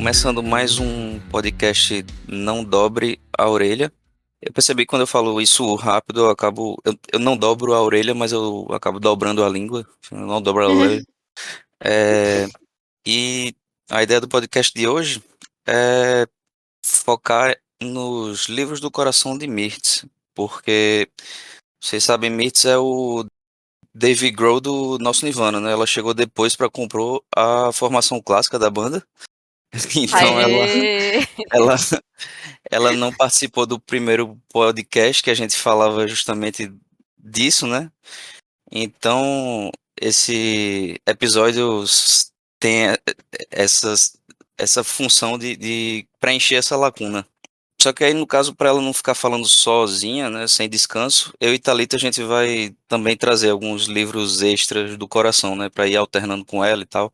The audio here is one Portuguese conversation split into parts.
Começando mais um podcast Não Dobre a Orelha. Eu percebi que quando eu falo isso rápido, eu não dobro a orelha, mas eu acabo dobrando a língua. Eu não dobro a orelha. É, e a ideia do podcast de hoje é focar nos livros do coração de Mirtz, porque vocês sabem, Mirtz é o Dave Grohl do nosso Nirvana, né? Ela chegou depois para compor a formação clássica da banda. Então Aê! ela Ela não participou do primeiro podcast que a gente falava justamente disso, né? Então, esse episódio tem essas, essa função de preencher essa lacuna. Só que aí, no caso, para ela não ficar falando sozinha, né, sem descanso, eu e Thalita a gente vai também trazer alguns livros extras do coração, né, para ir alternando com ela e tal.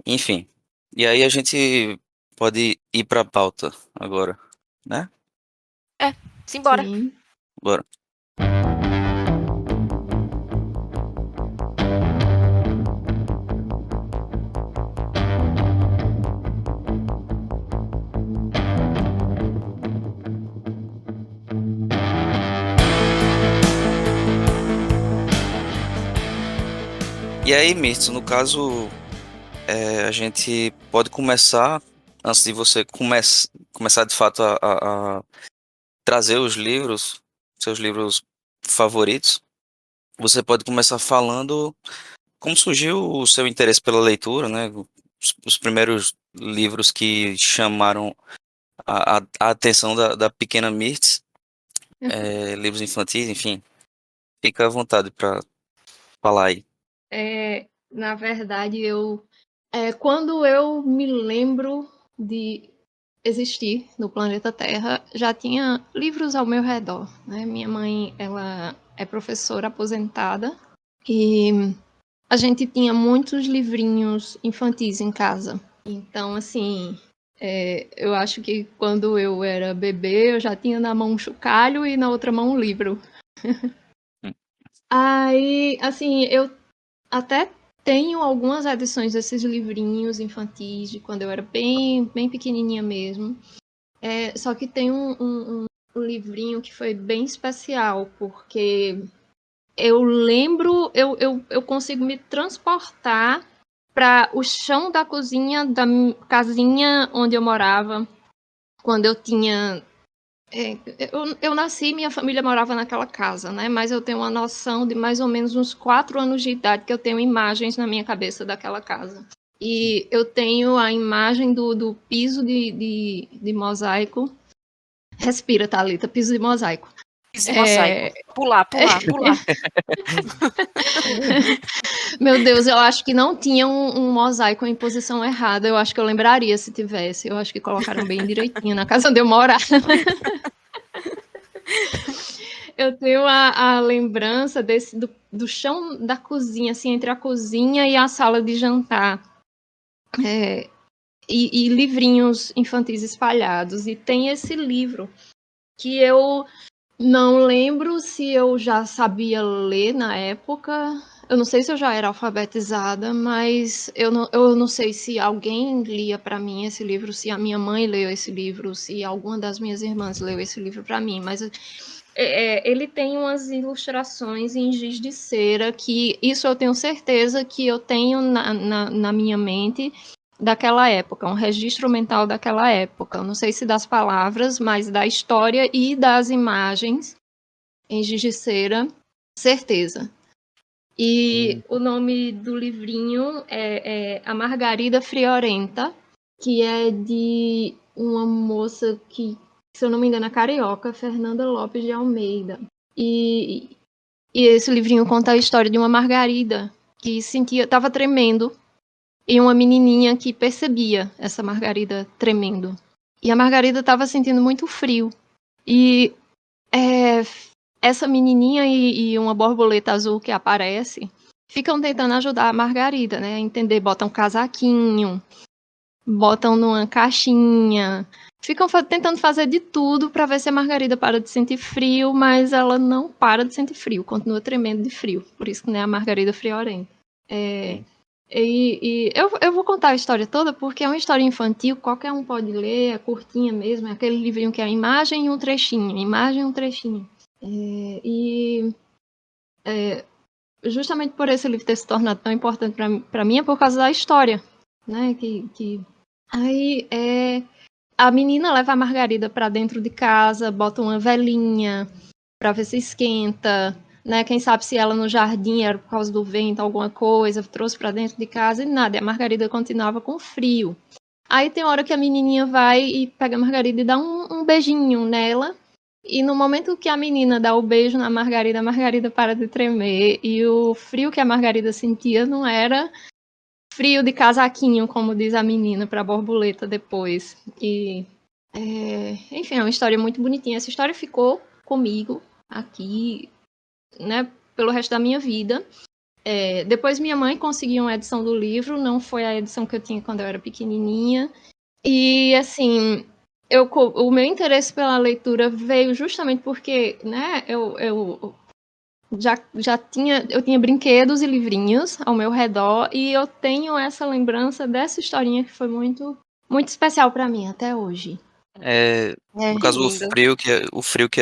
Enfim. E aí a gente pode ir para a pauta agora, né? Simbora. Sim. Bora. E aí, Mirtz, no caso, a gente pode começar, antes de você começar de fato a trazer os livros, seus livros favoritos, você pode começar falando como surgiu o seu interesse pela leitura, né? Os primeiros livros que chamaram a atenção da pequena Mirtz, livros infantis, enfim. Fica à vontade para falar aí. Na verdade, quando eu me lembro de existir no planeta Terra, já tinha livros ao meu redor, né? Minha mãe, ela é professora aposentada e a gente tinha muitos livrinhos infantis em casa. Então, assim, eu acho que quando eu era bebê, eu já tinha na mão um chocalho e na outra mão um livro. Aí, assim, eu até tenho algumas edições desses livrinhos infantis de quando eu era bem, bem pequenininha mesmo. Só que tem um livrinho que foi bem especial, porque eu lembro, eu consigo me transportar para o chão da cozinha da casinha onde eu morava, quando eu tinha. Eu nasci, minha família morava naquela casa, né? Mas eu tenho uma noção de mais ou menos uns 4 anos de idade que eu tenho imagens na minha cabeça daquela casa. E eu tenho a imagem do piso de mosaico. Respira, Thalita, piso de mosaico. Piso de mosaico. Pular. Meu Deus, eu acho que não tinha um mosaico em posição errada. Eu acho que eu lembraria se tivesse. Eu acho que colocaram bem direitinho na casa onde eu morava. Eu tenho a lembrança do chão da cozinha, assim, entre a cozinha e a sala de jantar. E livrinhos infantis espalhados. E tem esse livro que eu não lembro se eu já sabia ler na época. Eu não sei se eu já era alfabetizada, mas eu não sei se alguém lia para mim esse livro, se a minha mãe leu esse livro, se alguma das minhas irmãs leu esse livro para mim. Mas ele tem umas ilustrações em giz de cera que isso eu tenho certeza que eu tenho na minha mente daquela época, um registro mental daquela época. Eu não sei se das palavras, mas da história e das imagens em giz de cera, certeza. E o nome do livrinho é A Margarida Friorenta, que é de uma moça que, se eu não me engano, é carioca, Fernanda Lopes de Almeida. E esse livrinho conta a história de uma margarida que estava tremendo e uma menininha que percebia essa margarida tremendo. E a margarida estava sentindo muito frio. E essa menininha e uma borboleta azul que aparece ficam tentando ajudar a margarida, né? A entender, botam um casaquinho, botam numa caixinha, ficam tentando fazer de tudo para ver se a margarida para de sentir frio, mas ela não para de sentir frio, continua tremendo de frio. Por isso que não é a margarida friorenta. E eu vou contar a história toda porque é uma história infantil, qualquer um pode ler, é curtinha mesmo, é aquele livrinho que é a imagem e um trechinho, imagem e um trechinho. Justamente por esse livro ter se tornado tão importante para mim é por causa da história, né? Aí a menina leva a Margarida para dentro de casa, bota uma velinha para ver se esquenta, né? Quem sabe se ela no jardim era por causa do vento, alguma coisa, trouxe para dentro de casa e nada. E a Margarida continuava com frio. Aí tem hora que a menininha vai e pega a Margarida e dá um beijinho nela. E no momento que a menina dá o beijo na Margarida, a Margarida para de tremer. E o frio que a Margarida sentia não era frio de casaquinho, como diz a menina para a borboleta depois. Enfim, é uma história muito bonitinha. Essa história ficou comigo aqui, né, pelo resto da minha vida. Depois minha mãe conseguiu uma edição do livro, não foi a edição que eu tinha quando eu era pequenininha. E, assim, o meu interesse pela leitura veio justamente porque, né, eu tinha brinquedos e livrinhos ao meu redor e eu tenho essa lembrança dessa historinha que foi muito, muito especial para mim até hoje. No Que caso, lindo. o frio que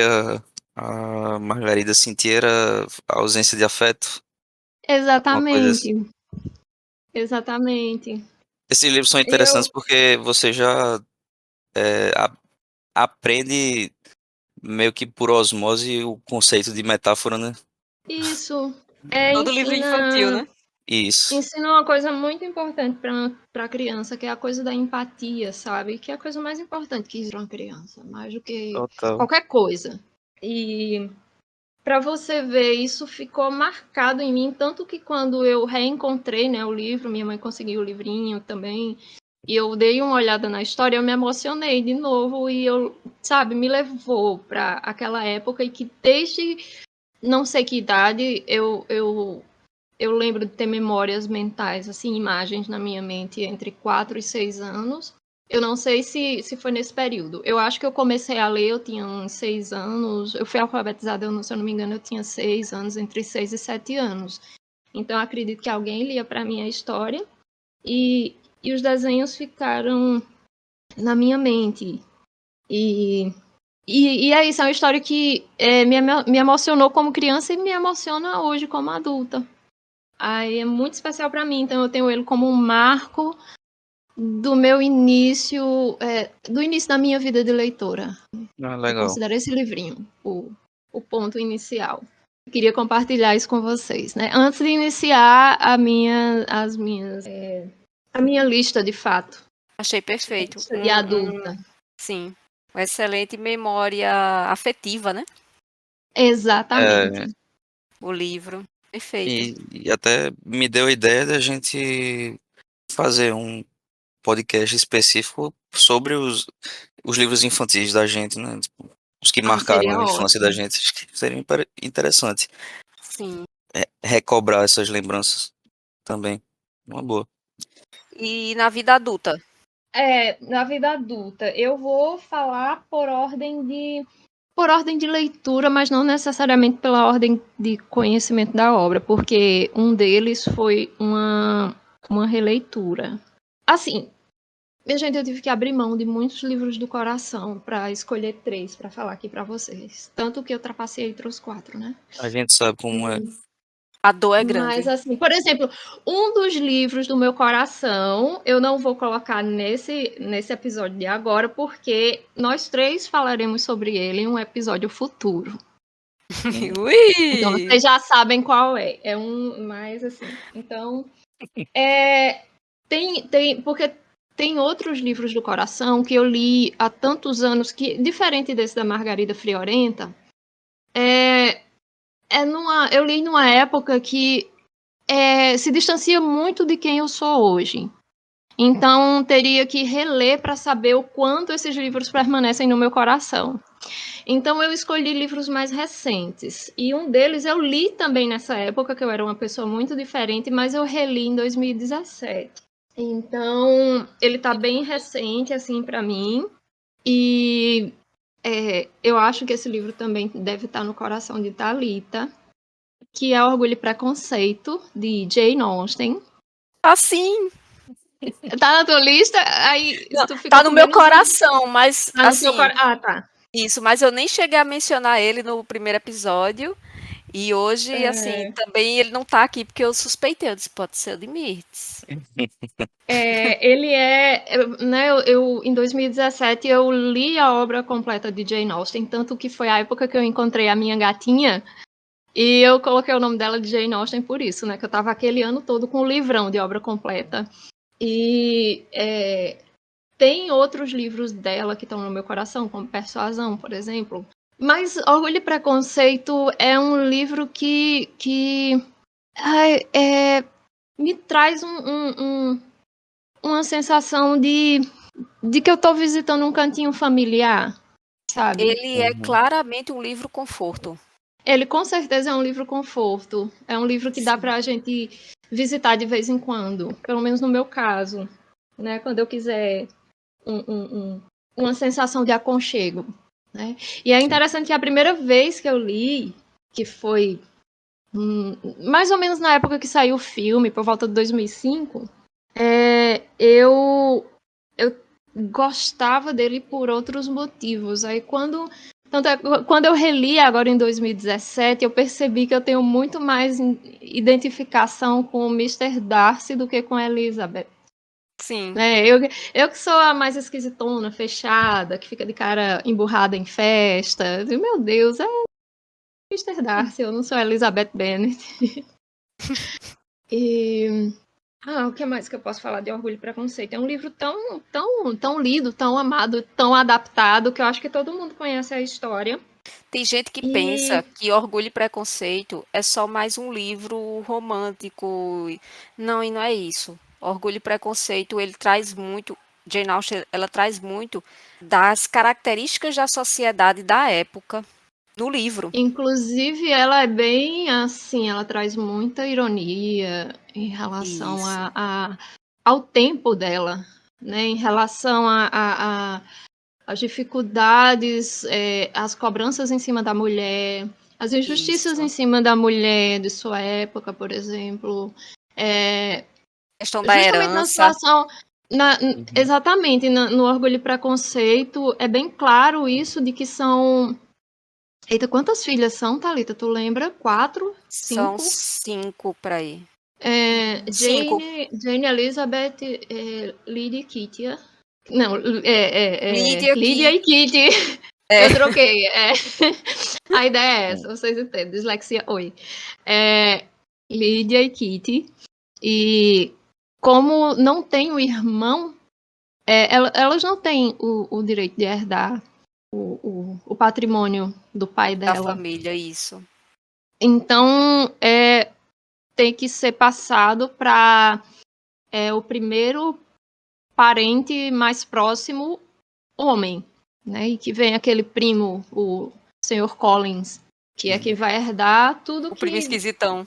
a Margarida sentia era a ausência de afeto, alguma coisa assim. Exatamente. Esses livros são interessantes porque você já a- aprende meio que por osmose o conceito de metáfora, né? Isso. Todo livro infantil, né? Isso, Ensina uma coisa muito importante para a criança, que é a coisa da empatia, sabe? Que é a coisa mais importante que existe para uma criança, mais do que total. qualquer coisa. E para você ver, isso ficou marcado em mim, tanto que quando eu reencontrei, né, o livro, minha mãe conseguiu o livrinho também, e eu dei uma olhada na história, eu me emocionei de novo e sabe, me levou para aquela época e que desde não sei que idade eu lembro de ter memórias mentais, assim, imagens na minha mente entre 4 e 6 anos. Eu não sei se foi nesse período. Eu acho que eu comecei a ler, eu tinha uns 6 anos. Eu fui alfabetizada, se eu não me engano, eu tinha 6 anos, entre 6 e 7 anos. Então, eu acredito que alguém lia para mim a história. E os desenhos ficaram na minha mente. E é isso, é uma história que me emocionou como criança e me emociona hoje como adulta. Aí é muito especial para mim, então eu tenho ele como um marco do meu início, do início da minha vida de leitora. Eu Legal. considero esse livrinho o ponto inicial. Eu queria compartilhar isso com vocês, né? Antes de iniciar a minha lista de fato, Achei perfeito. lista de adulta. Sim, uma excelente memória afetiva, né? Exatamente. O livro. Perfeito. E até me deu a ideia da gente fazer um podcast específico sobre os livros infantis da gente, né? Tipo, os que marcaram Seria a infância da ótimo. gente. Acho que seria interessante Sim. recobrar essas lembranças também. Uma boa. E na vida adulta? Na vida adulta, eu vou falar por ordem de leitura, mas não necessariamente pela ordem de conhecimento da obra, porque um deles foi uma releitura. Assim, minha gente, eu tive que abrir mão de muitos livros do coração para escolher 3 para falar aqui para vocês. Tanto que eu trapacei e trouxe 4, né? A gente sabe como é. A dor é grande. Mas, assim, por exemplo, um dos livros do meu coração, eu não vou colocar nesse episódio de agora, porque nós 3 falaremos sobre ele em um episódio futuro. Então, Ui! vocês já sabem qual é. É um mais assim. Então, porque tem outros livros do coração que eu li há tantos anos que, diferente desse da Margarida Friorenta, eu li numa época que se distancia muito de quem eu sou hoje. Então, teria que reler para saber o quanto esses livros permanecem no meu coração. Então, eu escolhi livros mais recentes. E um deles eu li também nessa época, que eu era uma pessoa muito diferente, mas eu reli em 2017. Então, ele está bem recente, assim, para mim. E eu acho que esse livro também deve estar no coração de Thalita, que é Orgulho e Preconceito, de Jane Austen. Assim, Tá na tua lista? Aí não, tu ficou tá no com meu menos de... coração, mas Tá no teu assim, coração. Ah, tá. isso, mas eu nem cheguei a mencionar ele no primeiro episódio. E hoje, assim, É, também ele não tá aqui porque eu suspeitei, eu disse, pode ser o de Mirtz. ele né, em 2017 eu li a obra completa de Jane Austen, tanto que foi a época que eu encontrei a minha gatinha e eu coloquei o nome dela de Jane Austen por isso, né, que eu tava aquele ano todo com o livrão de obra completa. E tem outros livros dela que estão no meu coração, como Persuasão, por exemplo. Mas Orgulho e Preconceito é um livro que me traz uma sensação de que eu estou visitando um cantinho familiar, sabe? Ele é claramente um livro conforto. Ele com certeza é um livro conforto. É um livro que dá Sim. para a gente visitar de vez em quando, pelo menos no meu caso, né? Quando eu quiser uma sensação de aconchego, né? E é interessante que a primeira vez que eu li, que foi mais ou menos na época que saiu o filme, por volta de 2005, eu gostava dele por outros motivos. Aí quando eu reli agora em 2017, eu percebi que eu tenho muito mais identificação com o Mr. Darcy do que com a Elizabeth. Sim. Eu que sou a mais esquisitona, fechada, que fica de cara emburrada em festa. Meu Deus, é Mr. Darcy, eu não sou a Elizabeth Bennet. E o que mais que eu posso falar de Orgulho e Preconceito? É um livro tão lido, tão amado, tão adaptado, que eu acho que todo mundo conhece a história. Tem gente que E pensa que Orgulho e Preconceito é só mais um livro romântico. Não, e não é isso. Orgulho e Preconceito, ele traz muito, Jane Austen, ela traz muito das características da sociedade da época no livro. inclusive ela é bem assim, ela traz muita ironia em relação Isso. ao tempo dela, né? Em relação as dificuldades, as cobranças em cima da mulher, as injustiças em Isso. cima da mulher de sua época, por exemplo. Questão da Justamente na herança. situação. Uhum. Exatamente, no Orgulho e Preconceito, é bem claro isso de que são. Eita, quantas filhas são, Thalita? Tu lembra? 4? São 5? 5 para aí. 5. Jane, Elizabeth, Lydia e Kitty. Não, Lídia Lydia que e Kitty. é, Eu troquei. A ideia é essa, vocês entendem. Dislexia, oi. Lydia e Kitty. E como não tem o irmão, elas não têm o direito de herdar o patrimônio do pai da dela. família, isso. Então, tem que ser passado para o primeiro parente mais próximo, homem, né? E que vem aquele primo, o Sr. Collins, que é quem vai herdar O primo esquisitão.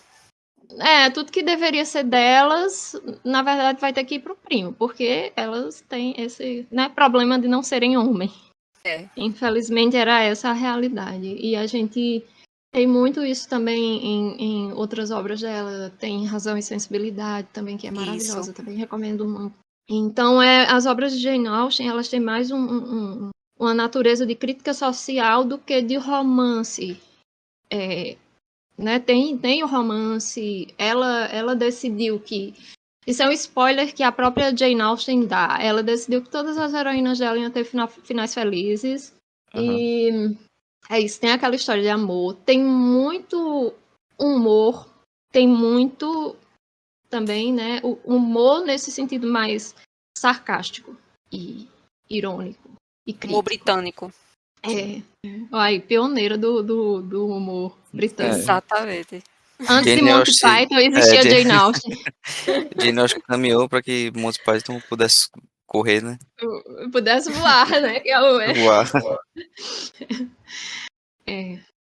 tudo que deveria ser delas, na verdade vai ter que ir pro primo, porque elas têm esse, né, problema de não serem homem. É. Infelizmente era essa a realidade. E a gente tem muito isso também em outras obras dela. Tem Razão e Sensibilidade também, que é Isso. maravilhosa, também recomendo muito. Então, as obras de Jane Austen, elas têm mais uma natureza de crítica social do que de romance. Né? Tem o romance, ela decidiu que... Isso é um spoiler que a própria Jane Austen dá. Ela decidiu que todas as heroínas dela iam ter finais felizes. Aham. E é isso, tem aquela história de amor. Tem muito humor, tem muito também, né? O humor nesse sentido mais sarcástico e irônico e Humor crítico. britânico. É, aí, pioneira do humor britânico. É, Exatamente. Antes de Jane Monty Austen, Python, existia Jane Austen. Jane Austen caminhou para que Monty Python pudesse correr, né? Eu pudesse voar, né? Voar.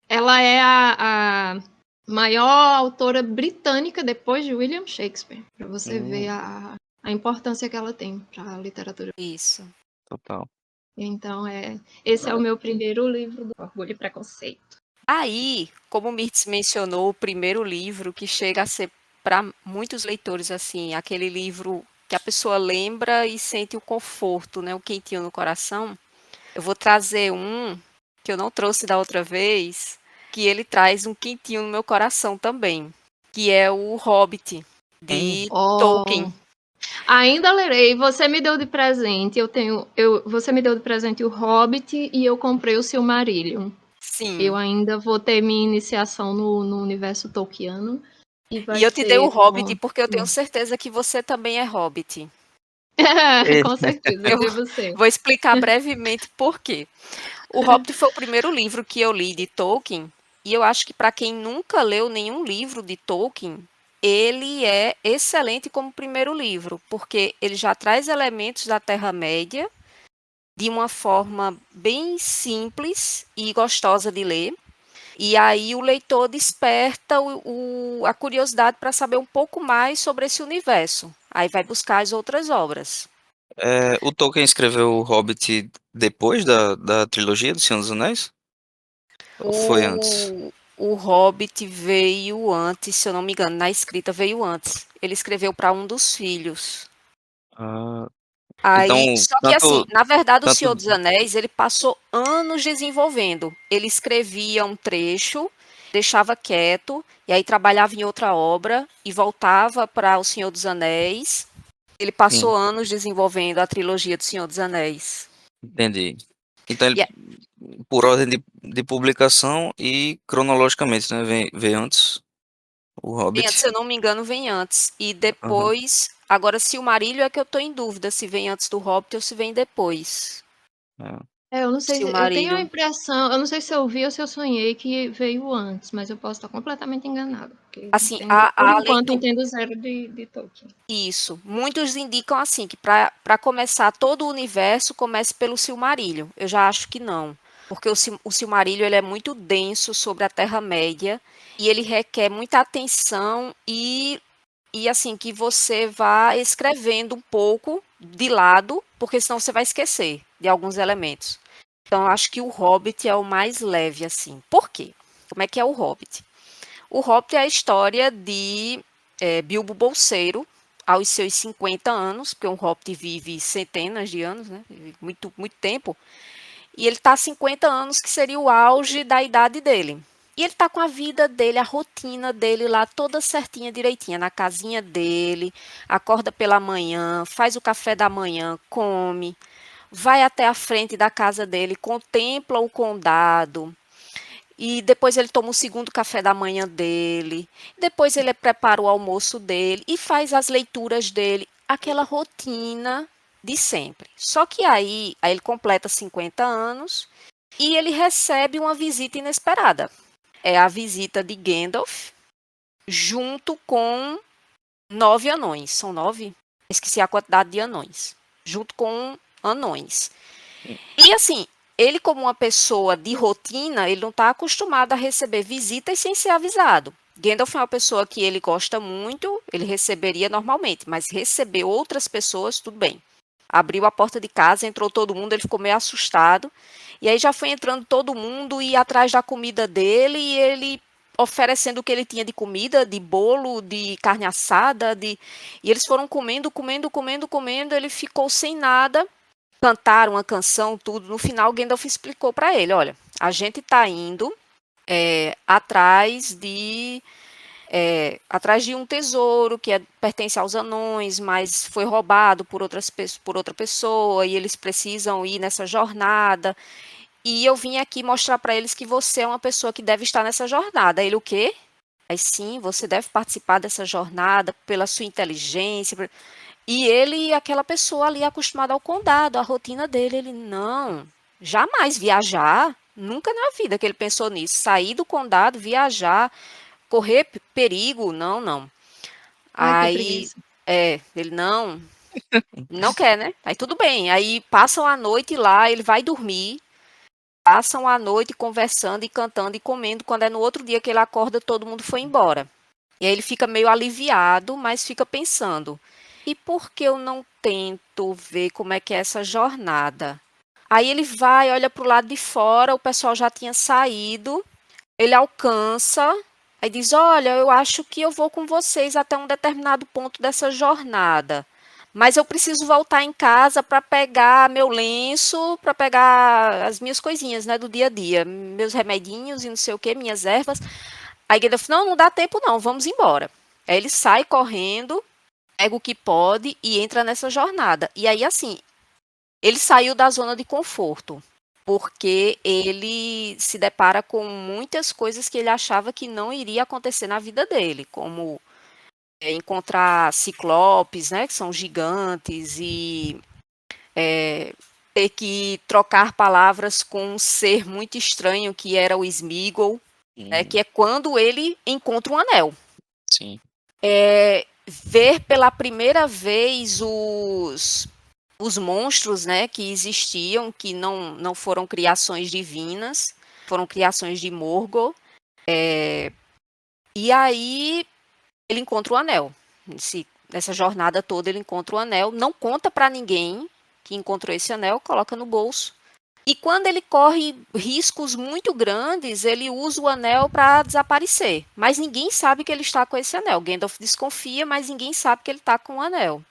Ela é a maior autora britânica depois de William Shakespeare, para você ver Hum, a importância que ela tem para a literatura. Isso. total. Então, esse é o meu primeiro livro do Orgulho e Preconceito. Aí, como o Mirtz mencionou, o primeiro livro que chega a ser para muitos leitores, assim, aquele livro que a pessoa lembra e sente o conforto, né, o quentinho no coração. Eu vou trazer um que eu não trouxe da outra vez, que ele traz um quentinho no meu coração também, que é o Hobbit, de Oh, Tolkien. ainda lerei. Você me deu de presente. Você me deu de presente o Hobbit e eu comprei o Silmarillion. Eu Sim. ainda vou ter minha iniciação no universo tolkiano e E vai eu te dei o ser Hobbit com. porque eu tenho certeza que você também é Hobbit. É. Com certeza, Eu devo ser. vou explicar brevemente por quê. O Hobbit foi o primeiro livro que eu li de Tolkien, e eu acho que para quem nunca leu nenhum livro de Tolkien, ele é excelente como primeiro livro, porque ele já traz elementos da Terra-média de uma forma bem simples e gostosa de ler. E aí o leitor desperta a curiosidade para saber um pouco mais sobre esse universo. Aí vai buscar as outras obras. O Tolkien escreveu o Hobbit depois da trilogia do Senhor dos Anéis? Ou foi antes? O Hobbit veio antes, se eu não me engano, na escrita veio antes. Ele escreveu para um dos filhos. Ah, Aí, então, só que assim, na verdade, o tanto, Senhor dos Anéis, ele passou anos desenvolvendo. Ele escrevia um trecho, deixava quieto, e aí trabalhava em outra obra e voltava para o Senhor dos Anéis. Ele sim, passou anos desenvolvendo a trilogia do Senhor dos Anéis. entendi. Então, E ele, por ordem de publicação e cronologicamente, né? Veio antes o vem antes, Hobbit. se eu não me engano, vem antes. E Aham. depois. Agora, Silmarillion é que eu estou em dúvida se vem antes do Hobbit ou se vem depois. É. Eu não sei, eu tenho a Silmarillion. impressão, eu não sei se eu vi ou se eu sonhei que veio antes, mas eu posso estar completamente enganada, porque Assim, entendo, por a enquanto leitura. entendo zero de Tolkien. Isso. Muitos indicam assim que para começar todo o universo comece pelo Silmarillion. Eu já acho que não, porque o Silmarillion ele é muito denso sobre a Terra-média e ele requer muita atenção e assim que você vá escrevendo um pouco de lado, porque senão você vai esquecer de alguns elementos. Então, eu acho que o Hobbit é o mais leve assim. Por quê? Como é que é o Hobbit? O Hobbit é a história de Bilbo Bolseiro, aos seus 50 anos, porque um Hobbit vive centenas de anos, né? Muito, muito tempo. E ele está há 50 anos, que seria o auge da idade dele. E ele está com a vida dele, a rotina dele lá toda certinha, direitinha, na casinha dele, acorda pela manhã, faz o café da manhã, come, vai até a frente da casa dele, contempla o condado, e depois ele toma o segundo café da manhã dele. Depois ele prepara o almoço dele e faz as leituras dele. Aquela rotina de sempre. Só que aí ele completa 50 anos e ele recebe uma visita inesperada. É a visita de Gandalf junto com 9 anões. São 9? Esqueci a quantidade de anões. Junto com anões. E assim, ele como uma pessoa de rotina, ele não está acostumado a receber visitas sem ser avisado. Gandalf é uma pessoa que ele gosta muito, ele receberia normalmente, mas receber outras pessoas, tudo bem. Abriu a porta de casa, entrou todo mundo, ele ficou meio assustado. E aí já foi entrando todo mundo e atrás da comida dele, e ele oferecendo o que ele tinha de comida, de bolo, de carne assada, e eles foram comendo, comendo, comendo, comendo, ele ficou sem nada, cantaram uma canção, tudo. No final, Gandalf explicou para ele: olha, a gente está indo atrás de um tesouro que pertence aos anões, mas foi roubado por outra pessoa e eles precisam ir nessa jornada. E eu vim aqui mostrar para eles que você é uma pessoa que deve estar nessa jornada. Ele o quê? Aí sim, você deve participar dessa jornada pela sua inteligência. E ele, aquela pessoa ali acostumada ao condado, a rotina dele, ele não, jamais viajar, nunca na vida que ele pensou nisso, sair do condado, viajar, correr perigo, não, não. Ai, que Aí, preguiça. ele não, não quer, né? Aí tudo bem, aí passam a noite lá, ele vai dormir, passam a noite conversando e cantando e comendo, quando é no outro dia que ele acorda, todo mundo foi embora. E aí ele fica meio aliviado, mas fica pensando: e por que eu não tento ver como é que é essa jornada? Aí ele vai, olha para o lado de fora, o pessoal já tinha saído, ele alcança, Aí diz: olha, eu acho que eu vou com vocês até um determinado ponto dessa jornada. Mas eu preciso voltar em casa para pegar meu lenço, para pegar as minhas coisinhas, né, do dia a dia, meus remedinhos e não sei o que, minhas ervas. Aí Gandalf: não, não dá tempo não, vamos embora. Aí ele sai correndo, pega o que pode e entra nessa jornada. E aí, assim, ele saiu da zona de conforto, porque ele se depara com muitas coisas que ele achava que não iria acontecer na vida dele, como encontrar ciclopes, né, que são gigantes, e ter que trocar palavras com um ser muito estranho que era o Sméagol, né, que é quando ele encontra um anel. Sim. Ver pela primeira vez os monstros, né, que existiam, que não foram criações divinas, foram criações de Morgul. E aí ele encontra o anel. Nessa jornada toda ele encontra o anel, não conta para ninguém que encontrou esse anel, coloca no bolso. E quando ele corre riscos muito grandes, ele usa o anel para desaparecer. Mas ninguém sabe que ele está com esse anel. Gandalf desconfia, mas ninguém sabe que ele está com o anel.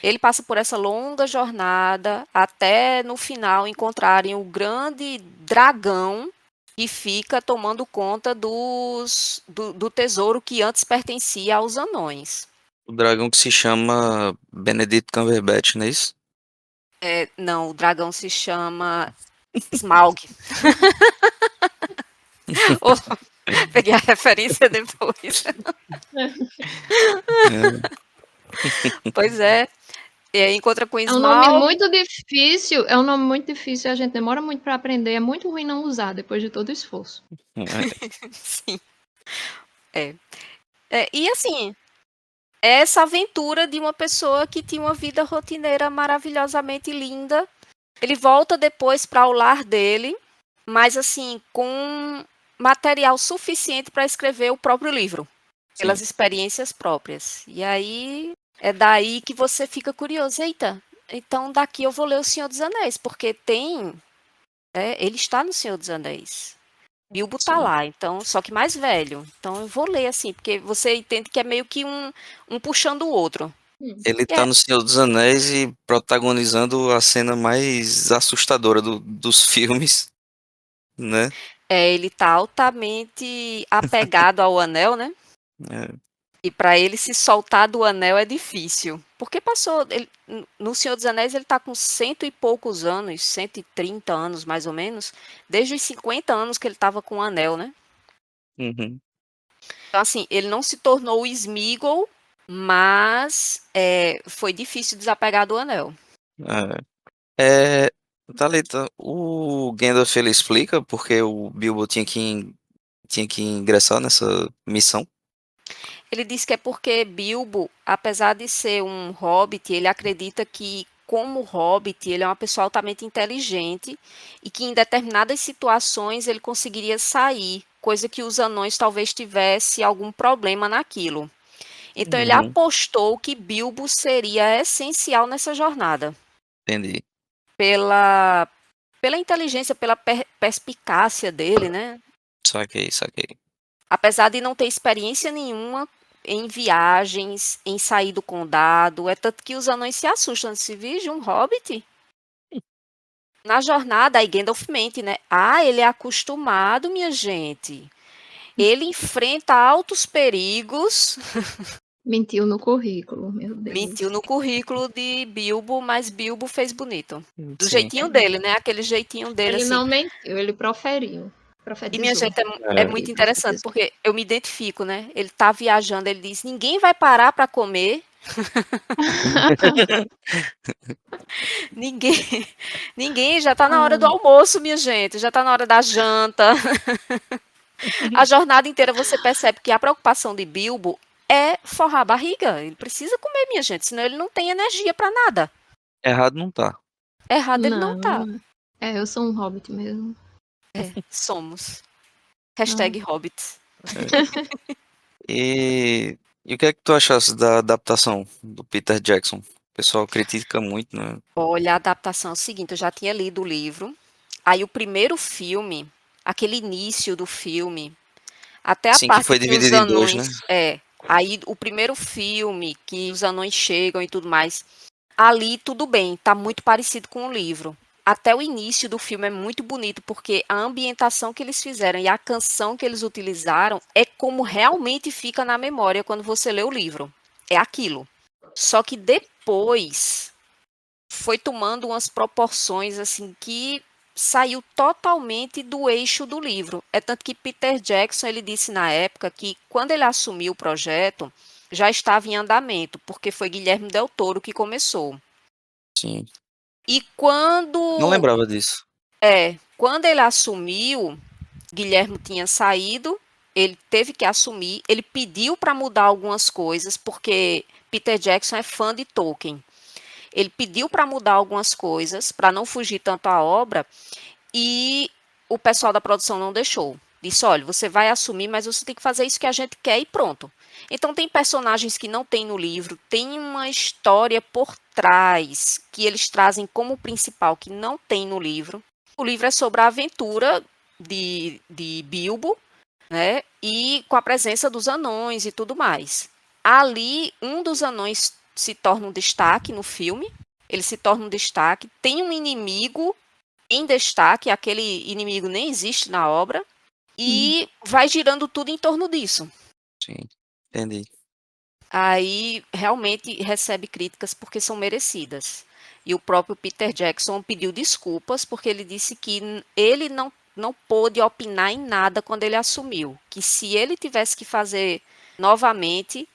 Ele passa por essa longa jornada até no final encontrarem o grande dragão que fica tomando conta do tesouro que antes pertencia aos anões. O dragão que se chama Benedict Cumberbatch, não é isso? Não, o dragão se chama Smaug. Peguei a referência depois. Pois é. E aí encontra com É um nome Smaug. muito difícil, e a gente demora muito para aprender, é muito ruim não usar depois de todo o esforço. Sim. E assim, é essa aventura de uma pessoa que tinha uma vida rotineira maravilhosamente linda. Ele volta depois para o lar dele, mas assim, com material suficiente para escrever o próprio livro, pelas experiências próprias. E aí é daí que você fica curioso. Eita, então daqui eu vou ler O Senhor dos Anéis, porque ele está no Senhor dos Anéis. Bilbo tá Sim. lá, então, só que mais velho. Então eu vou ler assim, porque você entende que é meio que um puxando o outro. Ele E tá no Senhor dos Anéis e protagonizando a cena mais assustadora dos filmes, né? ele tá altamente apegado ao anel, né? É. E para ele se soltar do anel é difícil. Porque no Senhor dos Anéis ele tá com 100 e poucos anos, 130 anos mais ou menos, desde os 50 anos que ele tava com o anel, né? Uhum. Então, assim, ele não se tornou o Sméagol, mas foi difícil desapegar do anel. É, Thalita, o Gandalf ele explica porque o Bilbo tinha que ingressar nessa missão. Ele diz que é porque Bilbo, apesar de ser um hobbit, ele acredita que, como hobbit, ele é uma pessoa altamente inteligente e que em determinadas situações ele conseguiria sair, coisa que os anões talvez tivesse algum problema naquilo. Então ele Uhum. apostou que Bilbo seria essencial nessa jornada, Entendi. pela, pela inteligência, pela perspicácia dele, né? Saquei, saquei. Apesar de não ter experiência nenhuma em viagens, em sair do condado, é tanto que os anões se assustam, se virgem um hobbit. Na jornada, aí Gandalf mente, né? Ah, ele é acostumado, minha gente. Ele enfrenta altos perigos. Mentiu no currículo, meu Mentiu Deus. no currículo de Bilbo, mas Bilbo fez bonito. Do Sim. jeitinho dele, né? Aquele jeitinho dele, Ele assim. não mentiu, ele proferiu. E, minha Profetizou. gente, é muito Ele interessante, profetizou. porque eu me identifico, né? Ele tá viajando, ele diz: ninguém vai parar para comer. Ninguém, ninguém, já está na hora do almoço, minha gente, já está na hora da janta. A jornada inteira você percebe que a preocupação de Bilbo é forrar a barriga. Ele precisa comer, minha gente, senão ele não tem energia para nada. Errado não tá. Errado ele não tá. Não, eu sou um hobbit mesmo. Somos. Não. #hobbits. E o que é que tu achaste da adaptação do Peter Jackson? O pessoal critica muito, né? Olha, a adaptação é o seguinte, eu já tinha lido o livro. Aí o primeiro filme, aquele início do filme, Até a Sim, que parte foi que os dividido em dois, né? anões. Aí o primeiro filme, que os anões chegam e tudo mais. Ali tudo bem, tá muito parecido com o livro. Até o início do filme é muito bonito, porque a ambientação que eles fizeram e a canção que eles utilizaram é como realmente fica na memória quando você lê o livro. É aquilo. Só que depois foi tomando umas proporções assim que saiu totalmente do eixo do livro. É tanto que Peter Jackson ele disse na época que quando ele assumiu o projeto já estava em andamento, porque foi Guilherme Del Toro que começou. Sim. E Não quando lembrava disso. quando ele assumiu, Guilherme tinha saído, ele teve que assumir, ele pediu para mudar algumas coisas, porque Peter Jackson é fã de Tolkien. Ele pediu para mudar algumas coisas, para não fugir tanto à obra, e o pessoal da produção não deixou. Disse: olha, você vai assumir, mas você tem que fazer isso que a gente quer e pronto. Então, tem personagens que não tem no livro, tem uma história por trás que eles trazem como principal que não tem no livro. O livro é sobre a aventura de Bilbo, né? E com a presença dos anões e tudo mais. Ali, um dos anões se torna um destaque no filme. Ele se torna um destaque. Tem um inimigo em destaque, aquele inimigo nem existe na obra. E vai girando tudo em torno disso. Sim, entendi. Aí realmente recebe críticas porque são merecidas. E o próprio Peter Jackson pediu desculpas porque ele disse que ele não pôde opinar em nada quando ele assumiu. Que se ele tivesse que fazer novamente,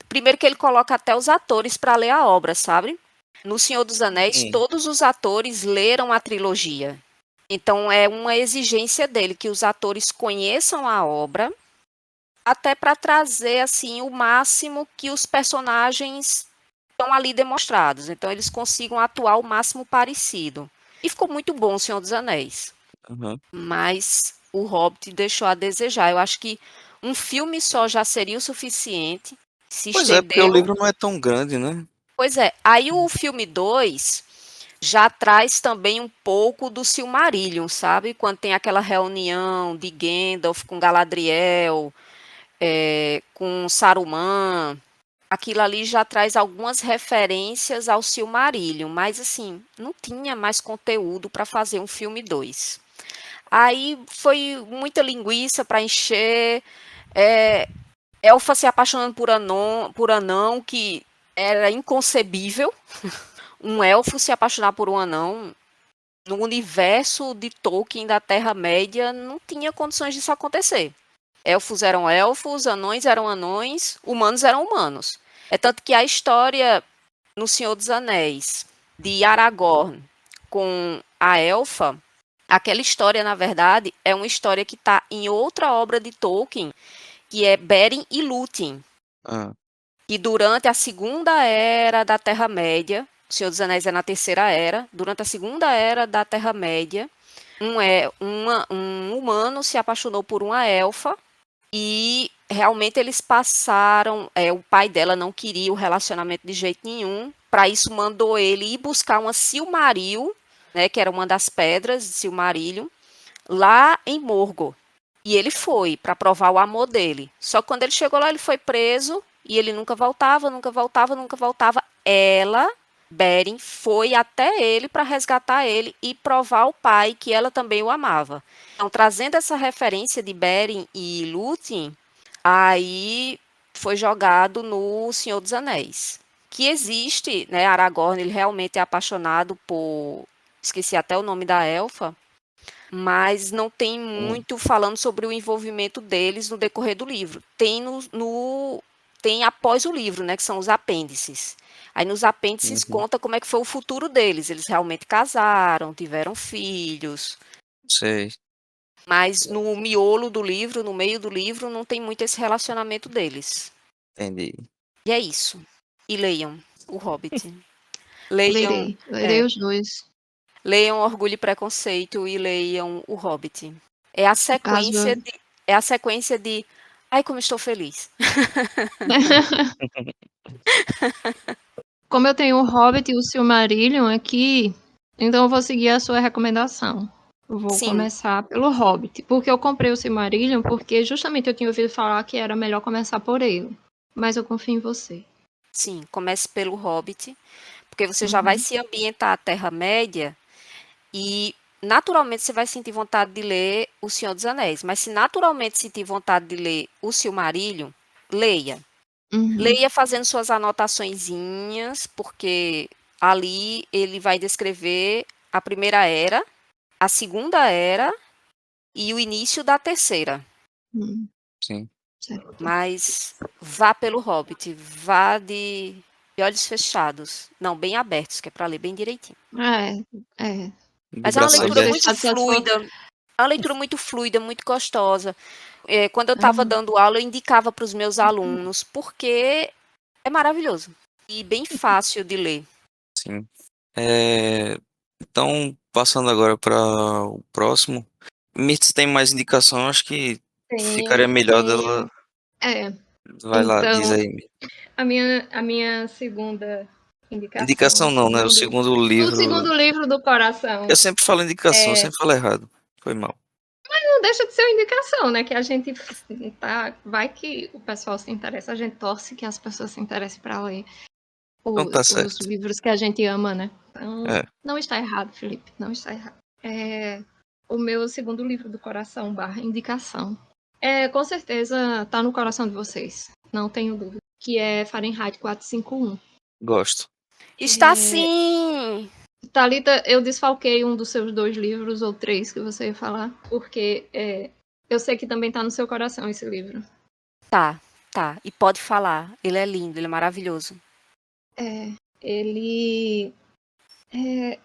primeiro que ele coloca até os atores para ler a obra, sabe? No Senhor dos Anéis, Sim. todos os atores leram a trilogia. Então é uma exigência dele que os atores conheçam a obra até para trazer assim o máximo que os personagens estão ali demonstrados. Então eles consigam atuar o máximo parecido. E ficou muito bom o Senhor dos Anéis. Uhum. Mas o Hobbit deixou a desejar. Eu acho que um filme só já seria o suficiente. Se Pois é, porque o estendeu. livro não é tão grande, né? Pois é. Aí o filme 2 já traz também um pouco do Silmarillion, sabe? Quando tem aquela reunião de Gandalf com Galadriel, com Saruman, aquilo ali já traz algumas referências ao Silmarillion, mas assim, não tinha mais conteúdo para fazer um filme 2. Aí foi muita linguiça para encher, Elfa se apaixonando por anão, que era inconcebível, um elfo se apaixonar por um anão. No universo de Tolkien da Terra-média, não tinha condições disso acontecer. Elfos eram elfos, anões eram anões, humanos eram humanos. É tanto que a história no Senhor dos Anéis, de Aragorn com a elfa, aquela história, na verdade, é uma história que está em outra obra de Tolkien, que é Beren e Lúthien, Ah, que durante a Segunda Era da Terra-média, o Senhor dos Anéis é na Terceira Era, durante a Segunda Era da Terra-média, um humano se apaixonou por uma elfa e realmente eles passaram. O pai dela não queria o relacionamento de jeito nenhum. Para isso, mandou ele ir buscar uma Silmaril, né, que era uma das pedras de Silmarillion, lá em Morgoth. E ele foi para provar o amor dele. Só que quando ele chegou lá, ele foi preso e ele nunca voltava, nunca voltava, nunca voltava. Ela, Beren, foi até ele para resgatar ele e provar ao pai que ela também o amava. Então, trazendo essa referência de Beren e Lúthien, aí foi jogado no Senhor dos Anéis. Que existe, né? Aragorn, ele realmente é apaixonado por. Esqueci até o nome da elfa, mas não tem hum, muito falando sobre o envolvimento deles no decorrer do livro. Tem tem após o livro, né, que são os apêndices. Aí nos apêndices uhum. conta como é que foi o futuro deles. Eles realmente casaram, tiveram filhos, Sei, mas no miolo do livro, no meio do livro, não tem muito esse relacionamento deles. entendi. E é isso. E leiam O Hobbit. Leiam, Lerei os dois. leiam Orgulho e Preconceito e leiam O Hobbit. É a No caso, sequência de, é a sequência de, ai como estou feliz. como eu tenho o Hobbit e o Silmarillion aqui, então eu vou seguir a sua recomendação. Vou Sim, começar pelo Hobbit, porque eu comprei o Silmarillion porque justamente eu tinha ouvido falar que era melhor começar por ele. Mas eu confio em você. sim, comece pelo Hobbit, porque você já vai Uhum. se ambientar à Terra-média e naturalmente você vai sentir vontade de ler O Senhor dos Anéis. Mas se naturalmente sentir vontade de ler O Silmarillion, leia. Uhum. Leia fazendo suas anotaçõezinhas, porque ali ele vai descrever a primeira era, a segunda era e o início da terceira. Uhum. Sim. Certo. Mas vá pelo Hobbit, vá de olhos fechados, não, bem abertos, que é para ler bem direitinho. É, é. De Mas é uma braço Olhos leitura aberto. muito fechados só se for. fluida, é uma leitura muito fluida, muito gostosa. Quando eu estava Ah, dando aula, eu indicava para os meus alunos, porque é maravilhoso e bem fácil de ler. Sim. É, então, passando agora para o próximo. Mirtz tem mais indicação, acho que ficaria melhor tenho. dela. É. Vai lá, diz Então, aí. Mirtz. a minha segunda Indicação indicação, não, né? O segundo o livro. segundo livro do Eu coração, sempre falo indicação, eu é, sempre falo errado. Foi mal. não deixa de ser uma indicação, né? Que a gente tá, vai que o pessoal se interessa, a gente torce que as pessoas se interessem para ler Então tá os certo. livros que a gente ama, né? Então, É, não está errado, Felipe, não está errado. É, o meu segundo livro do coração, barra indicação, com certeza tá no coração de vocês, não tenho dúvida, que é Fahrenheit 451. gosto. Está sim! Thalita, eu desfalquei um dos seus 2 livros ou 3 que você ia falar, porque eu sei que também tá no seu coração esse livro. Tá, tá. E pode falar. Ele é lindo, ele é maravilhoso. Ele.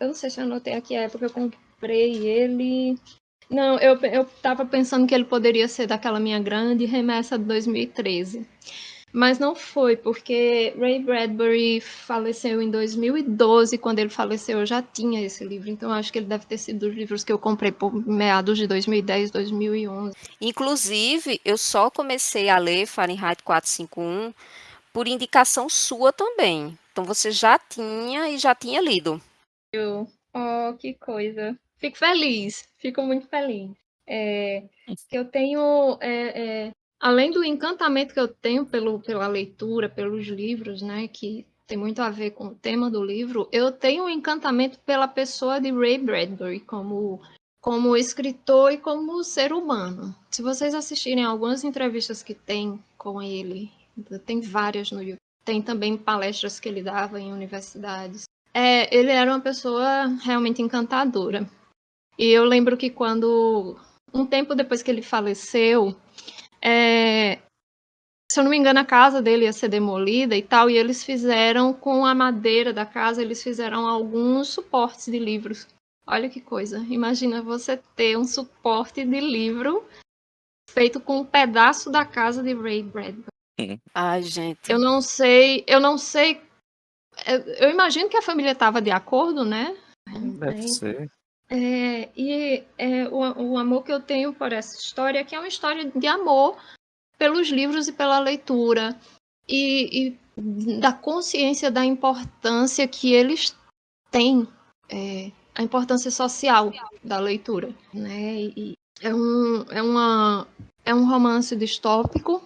Eu não sei se eu anotei aqui a época que eu comprei ele. Não, eu tava pensando que ele poderia ser daquela minha grande remessa de 2013. Mas não foi, porque Ray Bradbury faleceu em 2012. Quando ele faleceu, eu já tinha esse livro. Então, acho que ele deve ter sido dos livros que eu comprei por meados de 2010, 2011. Inclusive, eu só comecei a ler Fahrenheit 451 por indicação sua também. Então você já tinha e já tinha lido. Oh, que coisa. Fico feliz, fico muito feliz. Que eu tenho, além do encantamento que eu tenho pela leitura, pelos livros, né, que tem muito a ver com o tema do livro, eu tenho um encantamento pela pessoa de Ray Bradbury como escritor e como ser humano. Se vocês assistirem algumas entrevistas que tem com ele, tem várias no YouTube, tem também palestras que ele dava em universidades. Ele era uma pessoa realmente encantadora. E eu lembro que um tempo depois que ele faleceu, se eu não me engano, a casa dele ia ser demolida e tal, e eles fizeram, com a madeira da casa, eles fizeram alguns suportes de livros. Olha que coisa. Imagina você ter um suporte de livro feito com um pedaço da casa de Ray Bradbury. Ai, gente. Eu não sei. Eu imagino que a família estava de acordo, né? Deve ser. O amor que eu tenho por essa história, que é uma história de amor pelos livros e pela leitura, e da consciência da importância que eles têm, a importância social da leitura, né? E é um romance distópico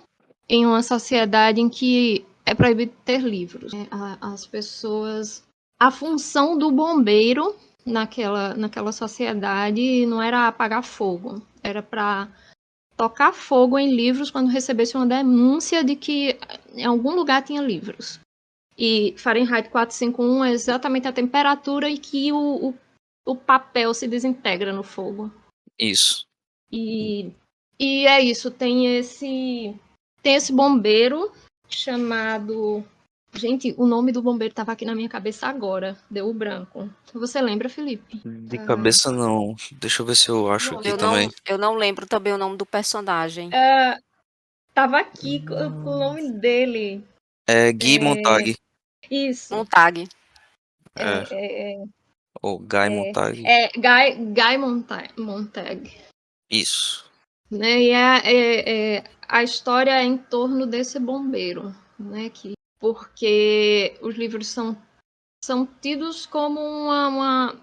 em uma sociedade em que é proibido ter livros, né? As pessoas, a função do bombeiro naquela sociedade não era apagar fogo, era para tocar fogo em livros quando recebesse uma denúncia de que em algum lugar tinha livros. E Fahrenheit 451 é exatamente a temperatura em que o papel se desintegra no fogo. Isso. E, e é isso, tem esse bombeiro chamado. Gente, o nome do bombeiro estava aqui na minha cabeça agora, deu o branco. Você lembra, Felipe? De cabeça não. Deixa eu ver se eu acho aqui também. Eu não lembro também o nome do personagem. Tava aqui com o nome dele. É Guy Montag. Isso. Montag. É, É, é, ou Guy Montag. Guy Montag. Isso. Né? E a história é em torno desse bombeiro, né? Porque os livros são tidos como uma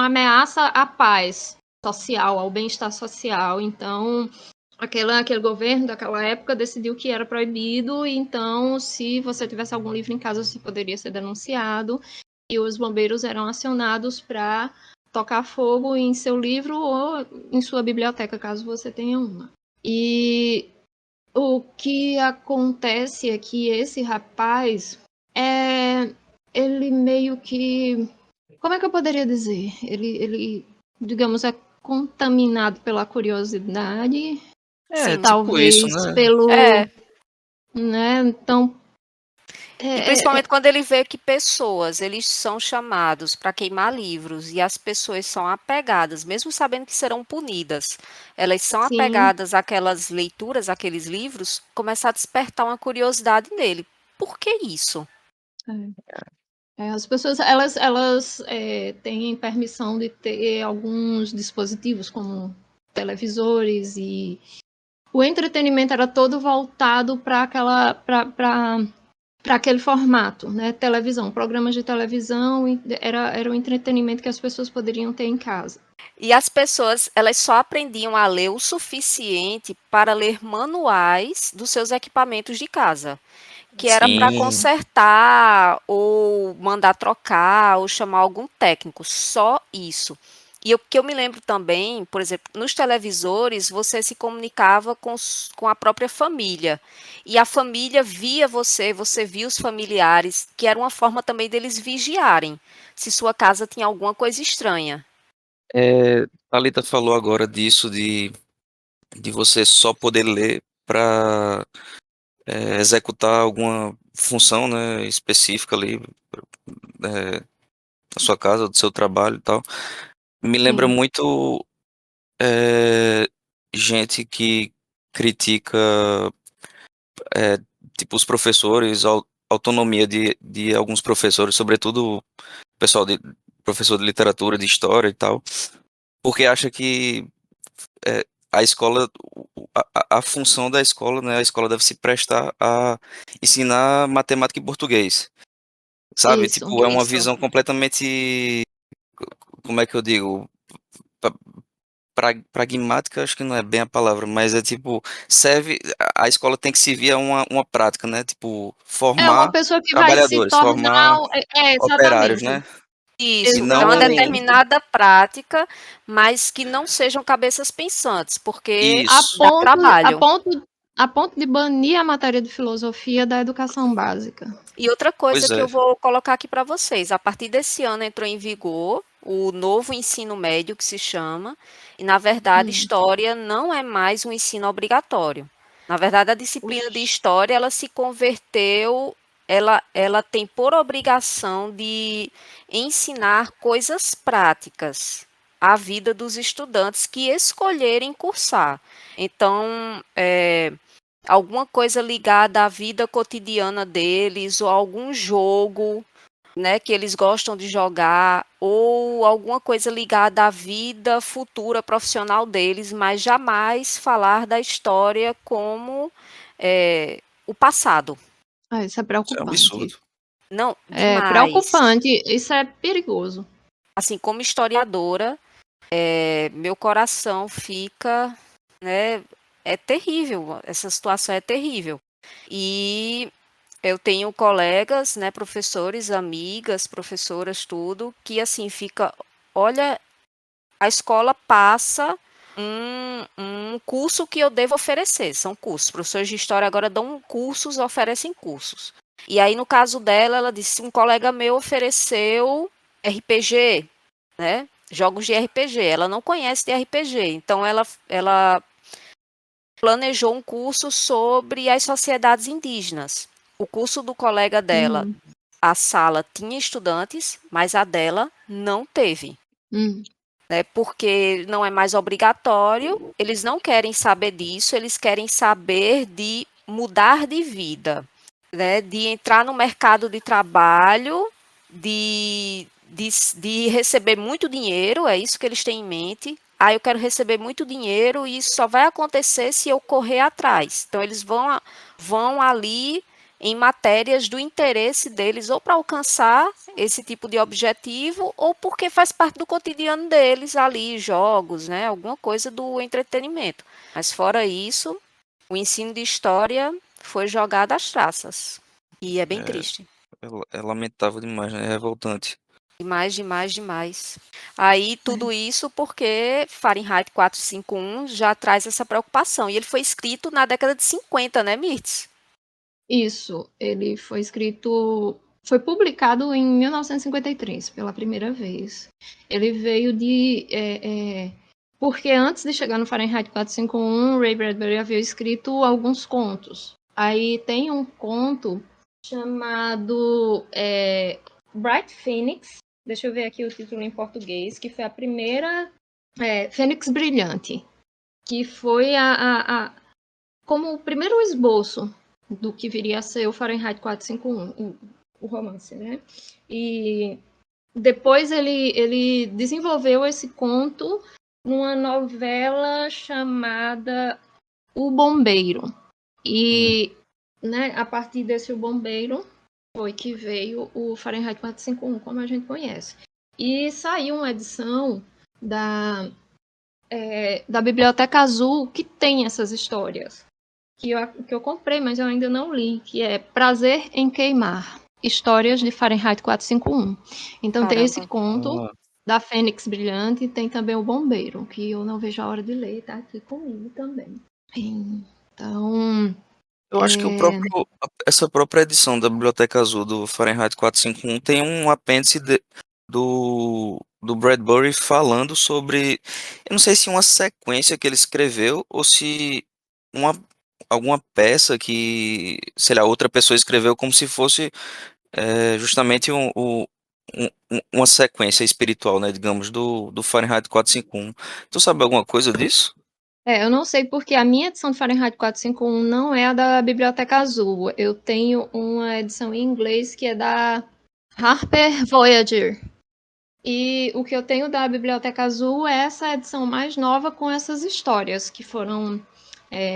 ameaça à paz. social, ao bem-estar social. Então, aquele governo daquela época decidiu que era proibido, então, se você tivesse algum livro em casa, você poderia ser denunciado, e os bombeiros eram acionados para tocar fogo em seu livro ou em sua biblioteca, caso você tenha uma. E o que acontece é que esse rapaz ele meio que, como é que eu poderia dizer? Ele digamos, é contaminado pela curiosidade, Sim. Tipo isso, talvez né? pelo, É. né? Então, E é, principalmente quando ele vê que pessoas, eles são chamados para queimar livros e as pessoas são apegadas, mesmo sabendo que serão punidas, elas são sim. apegadas àquelas leituras, àqueles livros, começa a despertar uma curiosidade nele. Por que isso? As pessoas elas têm permissão de ter alguns dispositivos como televisores, e o entretenimento era todo voltado para aquele formato, né? Televisão, programas de televisão, era o entretenimento que as pessoas poderiam ter em casa. E as pessoas, elas só aprendiam a ler o suficiente para ler manuais dos seus equipamentos de casa, que era para Sim, consertar ou mandar trocar ou chamar algum técnico, só isso. E o que eu me lembro também, por exemplo, nos televisores você se comunicava com a própria família. E a família via você, você via os familiares, que era uma forma também deles vigiarem se sua casa tinha alguma coisa estranha. Thalita falou agora disso de você só poder ler para executar alguma função, né, específica ali é, da sua casa, do seu trabalho e tal. Me lembra Sim, muito gente que critica é, tipo os professores, a autonomia de alguns professores, sobretudo o pessoal de professor de literatura, de história e tal, porque acha que a escola, a função da escola, né, a escola deve se prestar a ensinar matemática e português, sabe? isso, Tipo, é uma isso. visão completamente, como é que eu digo? Pa- Pragmática, acho que não é bem a palavra, mas é tipo, serve, a escola tem que servir a uma prática, né? Tipo, É uma formar pessoa que vai se trabalhadores, tornar. formar operários, Exatamente. né? E Isso, é uma não Exatamente. determinada prática, mas que não sejam cabeças pensantes, porque A isso. dá ponto, a trabalho. ponto, a ponto de banir a matéria de filosofia da educação básica. E outra coisa Pois que é. eu vou colocar aqui para vocês, a partir desse ano entrou em vigor o novo ensino médio que se chama, e na verdade Hum. história não é mais um ensino obrigatório. Na verdade a disciplina de Oxi. história ela se converteu, ela tem por obrigação de ensinar coisas práticas à vida dos estudantes que escolherem cursar. Então, alguma coisa ligada à vida cotidiana deles, ou algum jogo, né, que eles gostam de jogar, ou alguma coisa ligada à vida futura profissional deles, mas jamais falar da história como o passado. Isso é Isso é um preocupante. absurdo. Não, É demais. preocupante. Isso é perigoso. Assim, como historiadora, meu coração fica, né, é terrível, essa situação é terrível. E eu tenho colegas, né, professores, amigas, professoras, tudo, que assim fica, olha, a escola passa um curso que eu devo oferecer, são cursos. Professores de história agora dão cursos, oferecem cursos. E aí, no caso dela, ela disse, um colega meu ofereceu RPG, né? Jogos de RPG. Ela não conhece de RPG, então ela planejou um curso sobre as sociedades indígenas. O curso do colega dela, Uhum. a sala tinha estudantes, mas a dela não teve, Hum. né? Porque não é mais obrigatório, eles não querem saber disso, eles querem saber de mudar de vida, né? De entrar no mercado de trabalho, de receber muito dinheiro, é isso que eles têm em mente. Ah, eu quero receber muito dinheiro e isso só vai acontecer se eu correr atrás. Então, eles vão ali em matérias do interesse deles, ou para alcançar esse tipo de objetivo, ou porque faz parte do cotidiano deles ali, jogos, né? Alguma coisa do entretenimento. Mas fora isso, o ensino de história foi jogado às traças. E é bem É, triste. é lamentável demais, né? É revoltante. Demais, demais, demais. Aí tudo isso porque Fahrenheit 451 já traz essa preocupação. E ele foi escrito na década de 50, né, Mirtz? Isso, ele foi escrito, foi publicado em 1953, pela primeira vez. Ele veio porque antes de chegar no Fahrenheit 451, Ray Bradbury havia escrito alguns contos. Aí tem um conto chamado Bright Phoenix, deixa eu ver aqui o título em português, que foi a primeira Fênix Brilhante, que foi como o primeiro esboço do que viria a ser o Fahrenheit 451, o romance, né? E depois ele desenvolveu esse conto numa novela chamada O Bombeiro. E né, a partir desse O Bombeiro foi que veio o Fahrenheit 451, como a gente conhece. E saiu uma edição da Biblioteca Azul que tem essas histórias. Que eu comprei, mas eu ainda não li, que é Prazer em Queimar, Histórias de Fahrenheit 451. Então tem esse Caramba. conto Ah, da Fênix Brilhante e tem também o Bombeiro, que eu não vejo a hora de ler, tá aqui comigo também. Então, eu acho que essa própria edição da Biblioteca Azul do Fahrenheit 451 tem um apêndice do Bradbury falando sobre, eu não sei se uma sequência que ele escreveu ou se uma, alguma peça que, sei lá, outra pessoa escreveu como se fosse justamente uma sequência espiritual, né, digamos, do Fahrenheit 451. Tu sabe alguma coisa disso? eu não sei porque a minha edição de Fahrenheit 451 não é a da Biblioteca Azul. Eu tenho uma edição em inglês que é da Harper Voyager. E o que eu tenho da Biblioteca Azul é essa edição mais nova com essas histórias que foram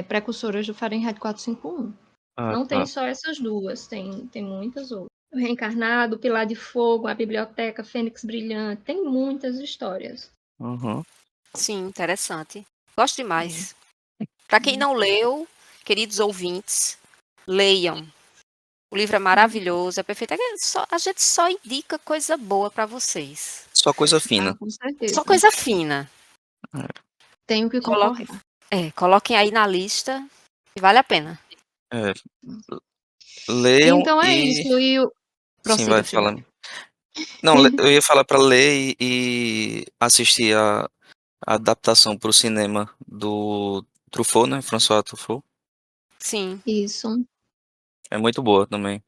precursoras do Fahrenheit 451. Ah, Não tem tá. só essas duas, tem muitas outras. O Reencarnado, o Pilar de Fogo, a Biblioteca, Fênix Brilhante, tem muitas histórias. Uhum. Sim, interessante. Gosto demais. Para quem não leu, queridos ouvintes, leiam. O livro é maravilhoso, é perfeito. A gente só indica coisa boa para vocês. Só coisa Ah, fina. com Só certeza. coisa fina. Tenho que Coloquem, concordar. coloquem aí na lista e vale a pena. É, leiam Então é e. isso. Sim, vai Prossiga, falando. Felipe. Não, eu ia falar pra ler e assistir a adaptação pro cinema do Truffaut, né? François Truffaut. Sim. Isso. É muito boa também.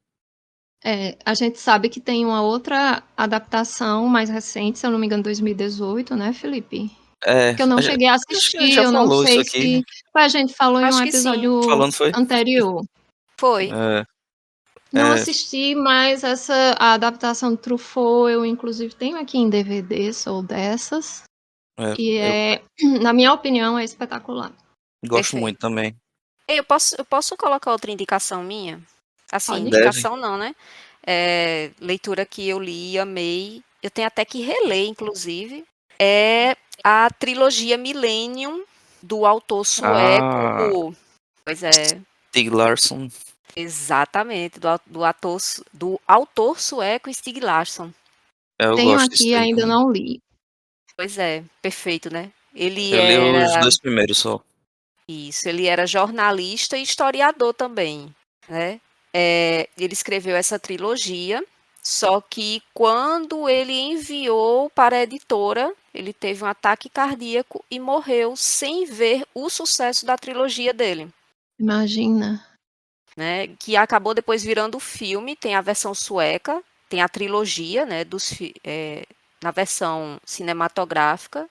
A gente sabe que tem uma outra adaptação mais recente, se eu não me engano, 2018, né, Felipe? É, Que eu não cheguei a acho que a gente assistir, já eu não falou isso sei aqui. se. A gente falou em um Acho que sim. episódio Falando foi? anterior. Foi. É, Não é, assisti, mas a adaptação de Truffaut eu, inclusive, tenho aqui em DVD, sou dessas. E eu na minha opinião, é espetacular. gosto Perfeito. muito também. Eu posso colocar outra indicação minha? Assim, Pode. Deve. indicação não, né? Leitura que eu li e amei. Eu tenho até que reler, inclusive. É a trilogia Millennium, do autor Ah, sueco. Pois é, Stieg Larsson. exatamente, do autor sueco Stieg Larsson. Eu Tenho gosto disso aqui, aí ainda também. não li. Pois é, perfeito, né? Ele Eu li os era dois primeiros só. Isso, ele era jornalista e historiador também, né? Ele escreveu essa trilogia, só que quando ele enviou para a editora, ele teve um ataque cardíaco e morreu sem ver o sucesso da trilogia dele, Imagina. né? Que acabou depois virando filme, tem a versão sueca, tem a trilogia, né? Na versão cinematográfica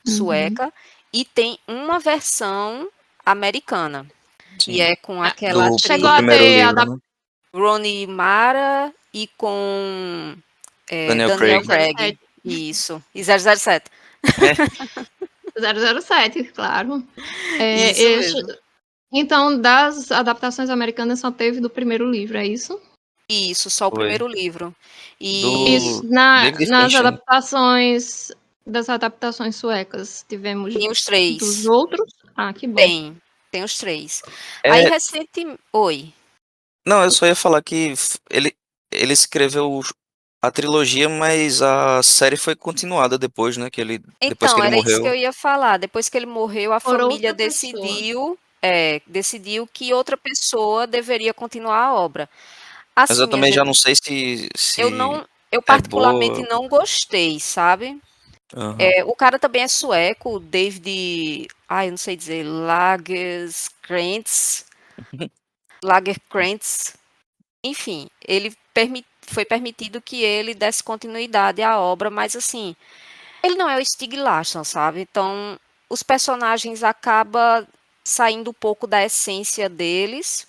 Uhum. sueca, e tem uma versão americana. E Sim. é com aquela Chegou Do a atriz primeiro ter livro, né? Rooney Mara e com Daniel Daniel Craig. Craig. Isso. E 007. É, 007, claro. Isso Esse, mesmo. Então, das adaptações americanas só teve do primeiro livro, é isso? Isso, só o Foi. primeiro livro. Do Isso, David nas Fincher, né? adaptações das adaptações suecas, tivemos Tem os dos 3. outros? Ah, que bom. Tem os 3. Aí É, Oi. não, eu só ia falar que ele escreveu a trilogia, mas a série foi continuada depois, né? Depois que Então, ele era isso que eu morreu. ia falar. Depois que ele morreu, a Por família outra pessoa. decidiu que outra pessoa deveria continuar a obra. Mas Assim, eu minha também já gente, não sei se, eu se não, eu é particularmente boa. não gostei, sabe? Aham. O cara também é sueco, o David, eu não sei dizer, Lagerkrantz, enfim, foi permitido que ele desse continuidade à obra, mas assim, ele não é o Stieg Larsson, sabe? Então, os personagens acabam saindo um pouco da essência deles.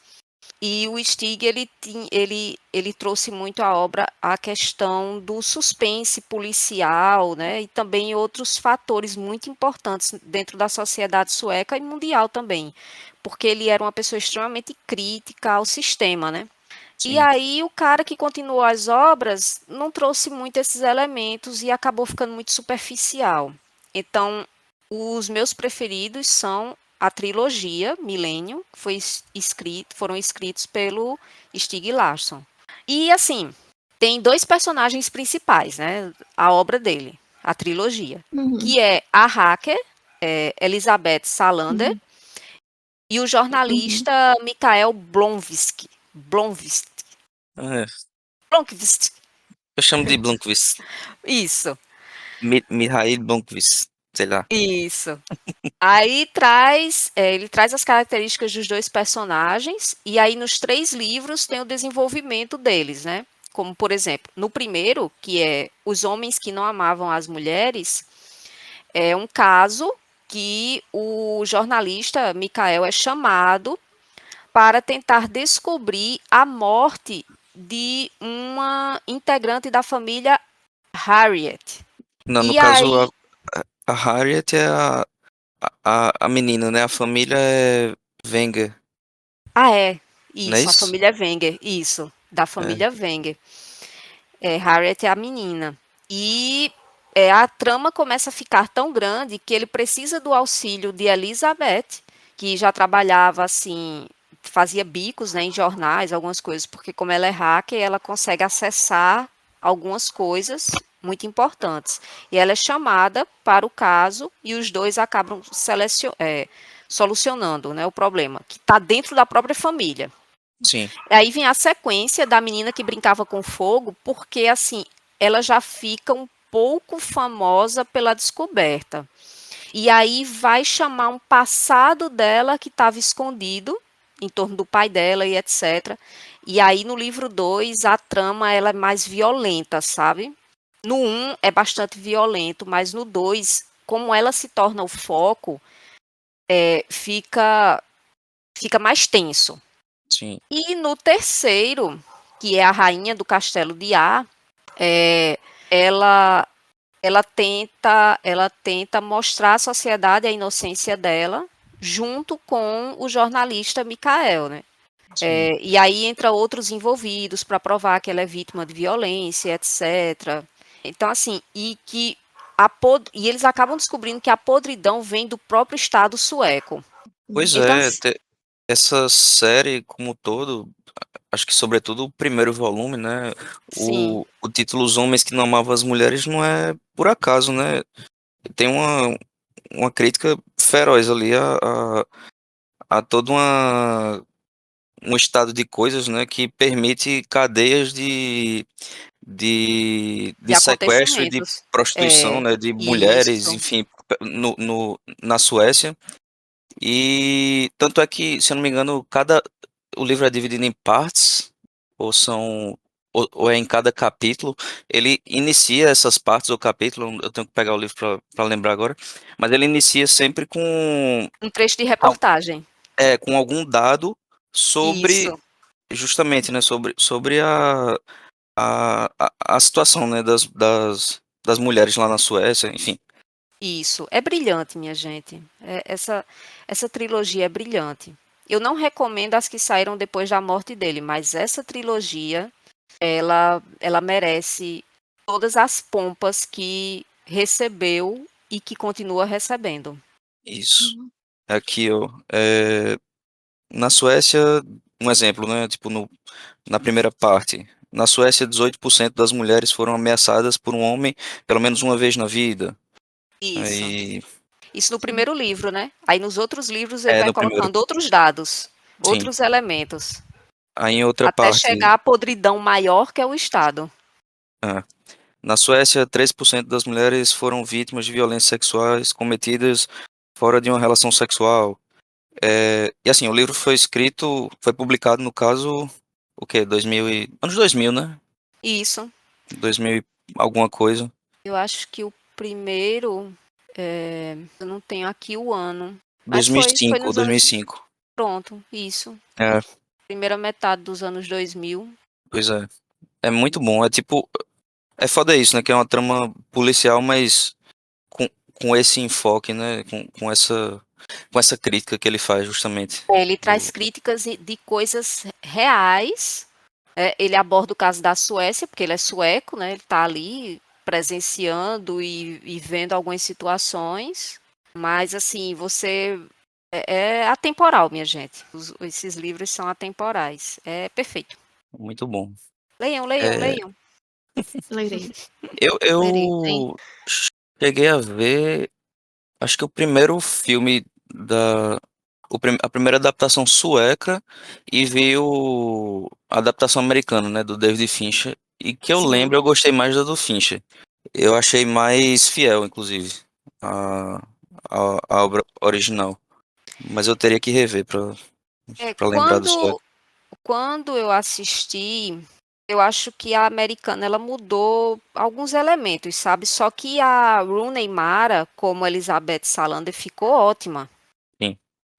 E o Stig, ele trouxe muito à obra a questão do suspense policial, né? E também outros fatores muito importantes dentro da sociedade sueca e mundial também. Porque ele era uma pessoa extremamente crítica ao sistema, né? E Sim. aí o cara que continuou as obras não trouxe muito esses elementos e acabou ficando muito superficial. Então, os meus preferidos são a trilogia Millennium, que foram escritos pelo Stieg Larsson. E assim, tem 2 personagens principais, né? A obra dele, a trilogia, Uhum, que é a hacker, Elizabeth Salander, uhum, e o uhum. jornalista Mikael Blomqvist. É, Blomqvist. eu chamo de Blomqvist. Isso, Mihail Blomqvist, sei lá. isso. Ele traz as características dos 2 personagens, e aí nos 3 livros tem o desenvolvimento deles, né? Como, por exemplo, no primeiro, que é Os Homens que Não Amavam as Mulheres, é um caso que o jornalista Mikael é chamado para tentar descobrir a morte de uma integrante da família Harriet. Não, no E caso, aí, a Harriet é a menina, né? A família é Wenger, não é isso, a isso? família Wenger, isso, da É, família Wenger. Harriet é a menina. E a trama começa a ficar tão grande que ele precisa do auxílio de Elizabeth, que já trabalhava assim, fazia bicos, né, em jornais, algumas coisas, porque como ela é hacker, ela consegue acessar algumas coisas muito importantes. E ela é chamada para o caso e os dois acabam solucionando, né, o problema, que está dentro da própria família. sim, Aí vem a sequência da menina que brincava com fogo, porque assim, ela já fica um pouco famosa pela descoberta. E aí vai chamar um passado dela que estava escondido em torno do pai dela e etc. E aí no livro 2 a trama ela é mais violenta, sabe? No um é bastante violento, mas no 2 como ela se torna o foco, fica mais tenso. sim. E no terceiro, que é a rainha do castelo de Ar, é, ela ela tenta mostrar à sociedade a inocência dela, junto com o jornalista Mikael, né? Sim. E aí entra outros envolvidos para provar que ela é vítima de violência, etc. Então, assim, e eles acabam descobrindo que a podridão vem do próprio Estado sueco. Pois Então, é, essa série como um todo, acho que sobretudo o primeiro volume, né? sim, O título Os Homens que Não Amavam as Mulheres não é por acaso, né? Tem uma crítica feroz ali a todo um estado de coisas, né? Que permite cadeias de de sequestro e de acontecimentos. prostituição, né? De mulheres, Isso. enfim, na Suécia. E tanto é que, se eu não me engano, o livro é dividido em partes, ou são ou é em cada capítulo. Ele inicia essas partes do capítulo, eu tenho que pegar o livro para lembrar agora, mas ele inicia sempre Um trecho de al- reportagem. com algum dado sobre Isso, justamente, né, sobre a situação, né, das mulheres lá na Suécia, enfim. isso. É brilhante, minha gente. Essa trilogia é brilhante. Eu não recomendo as que saíram depois da morte dele, mas essa trilogia, ela merece todas as pompas que recebeu e que continua recebendo. Isso. Aqui, ó. Na Suécia, um exemplo, né? Tipo, na primeira parte. Na Suécia, 18% das mulheres foram ameaçadas por um homem pelo menos uma vez na vida. Isso. Aí, Isso no primeiro livro, né? Aí nos outros livros ele vai no primeiro. colocando outros dados, Sim. outros elementos, Aí em outra até parte, chegar à podridão maior que é o Estado. ah, na Suécia, 3% das mulheres foram vítimas de violências sexuais cometidas fora de uma relação sexual. E assim, o livro foi publicado no caso, o quê? Anos 2000, né? Isso. 2000 e alguma coisa. Eu acho que o primeiro, eu não tenho aqui o ano, mas foi 2005, nos anos. 2005. Pronto, isso. É, Primeira metade dos anos 2000. pois é. É muito bom. É tipo, é foda isso, né? Que é uma trama policial, mas com, com esse enfoque, né? Com essa crítica que ele faz, justamente. Ele traz críticas de coisas reais. Ele aborda o caso da Suécia, porque ele é sueco, né? Ele está ali presenciando e vendo algumas situações. Mas, assim, é atemporal, minha gente. Esses livros são atemporais. É perfeito. Muito bom. Leiam, leiam, É, leiam. Lerei. eu, Lerei, sim. eu cheguei a ver, acho que o primeiro filme a primeira adaptação sueca e vi a adaptação americana, né, do David Fincher. E que eu Sim. lembro, eu gostei mais da do Fincher. Eu achei mais fiel, inclusive, a, a obra original. Mas eu teria que rever É, pra lembrar do sueco. quando eu assisti, eu acho que a americana ela mudou alguns elementos, sabe? Só que a Rooney Mara, como Elizabeth Salander, ficou ótima. Sim.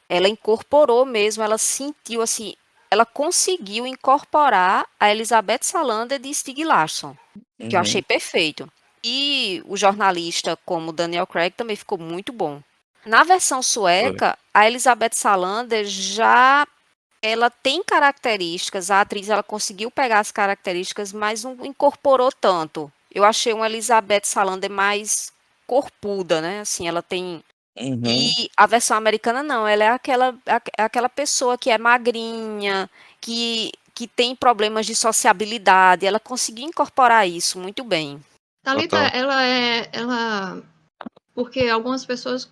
Ela incorporou mesmo, ela sentiu assim, ela conseguiu incorporar a Elizabeth Salander de Stieg Larsson, que eu achei Uhum. perfeito. E o jornalista, como Daniel Craig, também ficou muito bom. Na versão Foi. sueca, a Elizabeth Salander já ela tem características, a atriz ela conseguiu pegar as características, mas não incorporou tanto. Eu achei uma Elizabeth Salander mais corpuda, né? Assim, ela tem. Uhum. E a versão americana não, ela é aquela pessoa que é magrinha, que tem problemas de sociabilidade. Ela conseguiu incorporar isso muito bem. Thalita, Total. porque algumas pessoas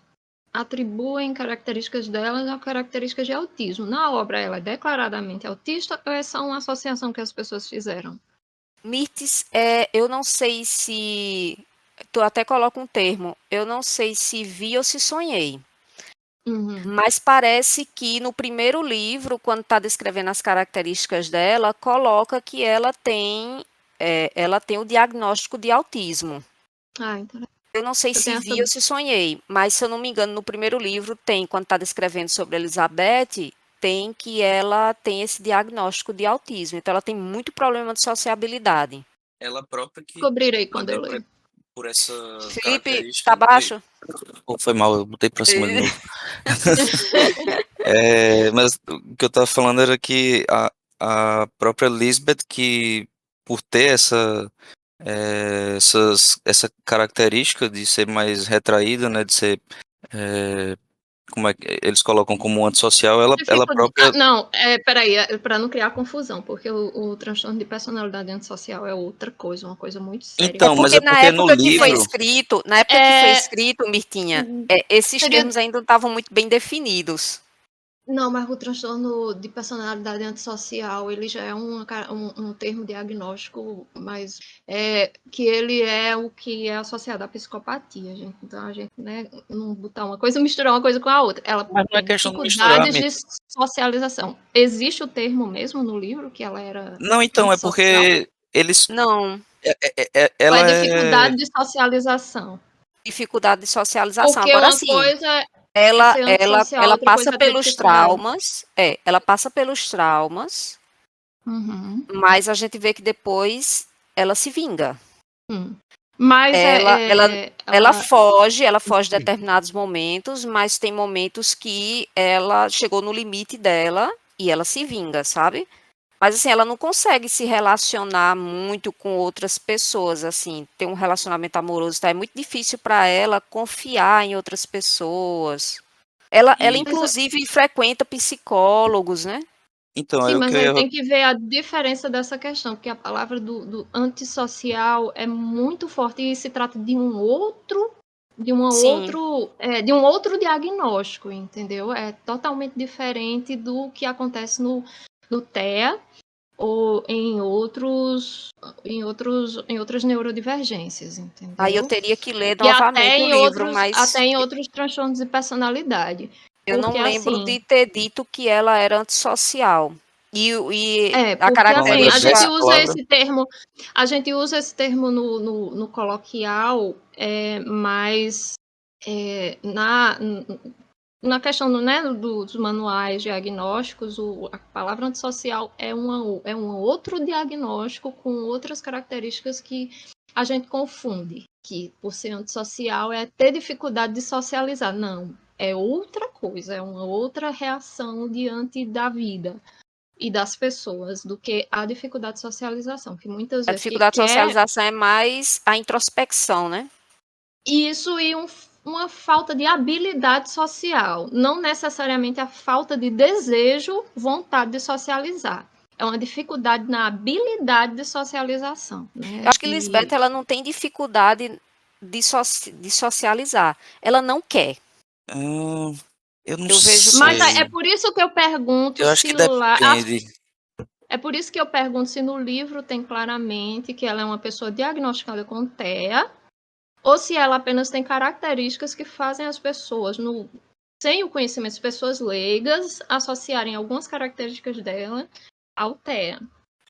atribuem características delas a características de autismo. Na obra, ela é declaradamente autista ou é só uma associação que as pessoas fizeram? Mirtes, eu não sei se. Tu até coloca um termo. Eu não sei se vi ou se sonhei. Uhum. Mas parece que no primeiro livro, quando está descrevendo as características dela, coloca que ela tem o diagnóstico de autismo. Ah, então Eu não sei eu se tenho essa. vi ou se sonhei, mas se eu não me engano, no primeiro livro tem, quando está descrevendo sobre Elizabeth, tem que ela tem esse diagnóstico de autismo. Então ela tem muito problema de sociabilidade. Ela própria que Descobrirei quando eu também ler. por essa Felipe, tá característica. Oi. baixo? Oh, foi mal, eu botei pra cima de novo. Mas o que eu tava falando era que a própria Lisbeth, que por ter essa característica de ser mais retraída, né, de ser, é, como é que eles colocam como antissocial, ela própria. Não, peraí, para não criar confusão, porque o transtorno de personalidade antissocial é outra coisa, uma coisa muito séria. É Então, mas porque é porque no livro. na época que foi É, escrito, Mirtinha, esses seria termos ainda não estavam muito bem definidos. Não, mas o transtorno de personalidade antissocial, ele já é um termo diagnóstico, mas que ele é o que é associado à psicopatia, gente. Então a gente, né, não botar uma coisa, misturar uma coisa com a outra. Ela Mas não é tem questão de misturar, dificuldades de socialização. Existe o termo mesmo no livro que ela era não, então, é antissocial? porque eles. Não, Ou é Ela é. dificuldade de socialização? dificuldade de socialização. Porque Agora uma sim, coisa é ser antissocial, ela outra passa coisa é ter pelos dificuldade. traumas, ela passa pelos traumas, Uhum. mas a gente vê que depois ela se vinga. Hum. Mas Ela foge de determinados momentos, mas tem momentos que ela chegou no limite dela e ela se vinga, sabe? Mas assim, ela não consegue se relacionar muito com outras pessoas, assim, ter um relacionamento amoroso, tá? É muito difícil para ela confiar em outras pessoas. Ela E, inclusive frequenta psicólogos, né? então, sim, é o que mas eu aí ia. tem que ver a diferença dessa questão, porque a palavra do antissocial é muito forte e se trata de um outro, Sim. de um outro diagnóstico, entendeu? É totalmente diferente do que acontece no TEA ou em outras neurodivergências, Aí eu entendeu? teria que ler E até novamente o livro, mas em outros transtornos de personalidade. eu Porque não lembro assim, de ter dito que ela era antissocial. E a porque Não lembra dessa característica. palavra? a gente usa esse termo no coloquial, mas na, na questão né, dos manuais diagnósticos, a palavra antissocial é um outro diagnóstico com outras características que a gente confunde, que por ser antissocial é ter dificuldade de socializar. Não, é outra coisa, é uma outra reação diante da vida e das pessoas do que a dificuldade de socialização, que muitas A vezes que dificuldade de quer socialização é mais a introspecção, né? isso e uma falta de habilidade social, não necessariamente a falta de desejo, vontade de socializar. É uma dificuldade na habilidade de socialização, Eu né? acho que Lisbeth ela não tem dificuldade de socializar. Ela não quer. Ah, eu não Eu vejo Mas mais. é sei. por isso que eu pergunto Eu acho se que lá. depende. É por isso que eu pergunto se no livro tem claramente que ela é uma pessoa diagnosticada com TEA ou se ela apenas tem características que fazem as pessoas, sem o conhecimento das pessoas leigas, associarem algumas características dela ao TEA,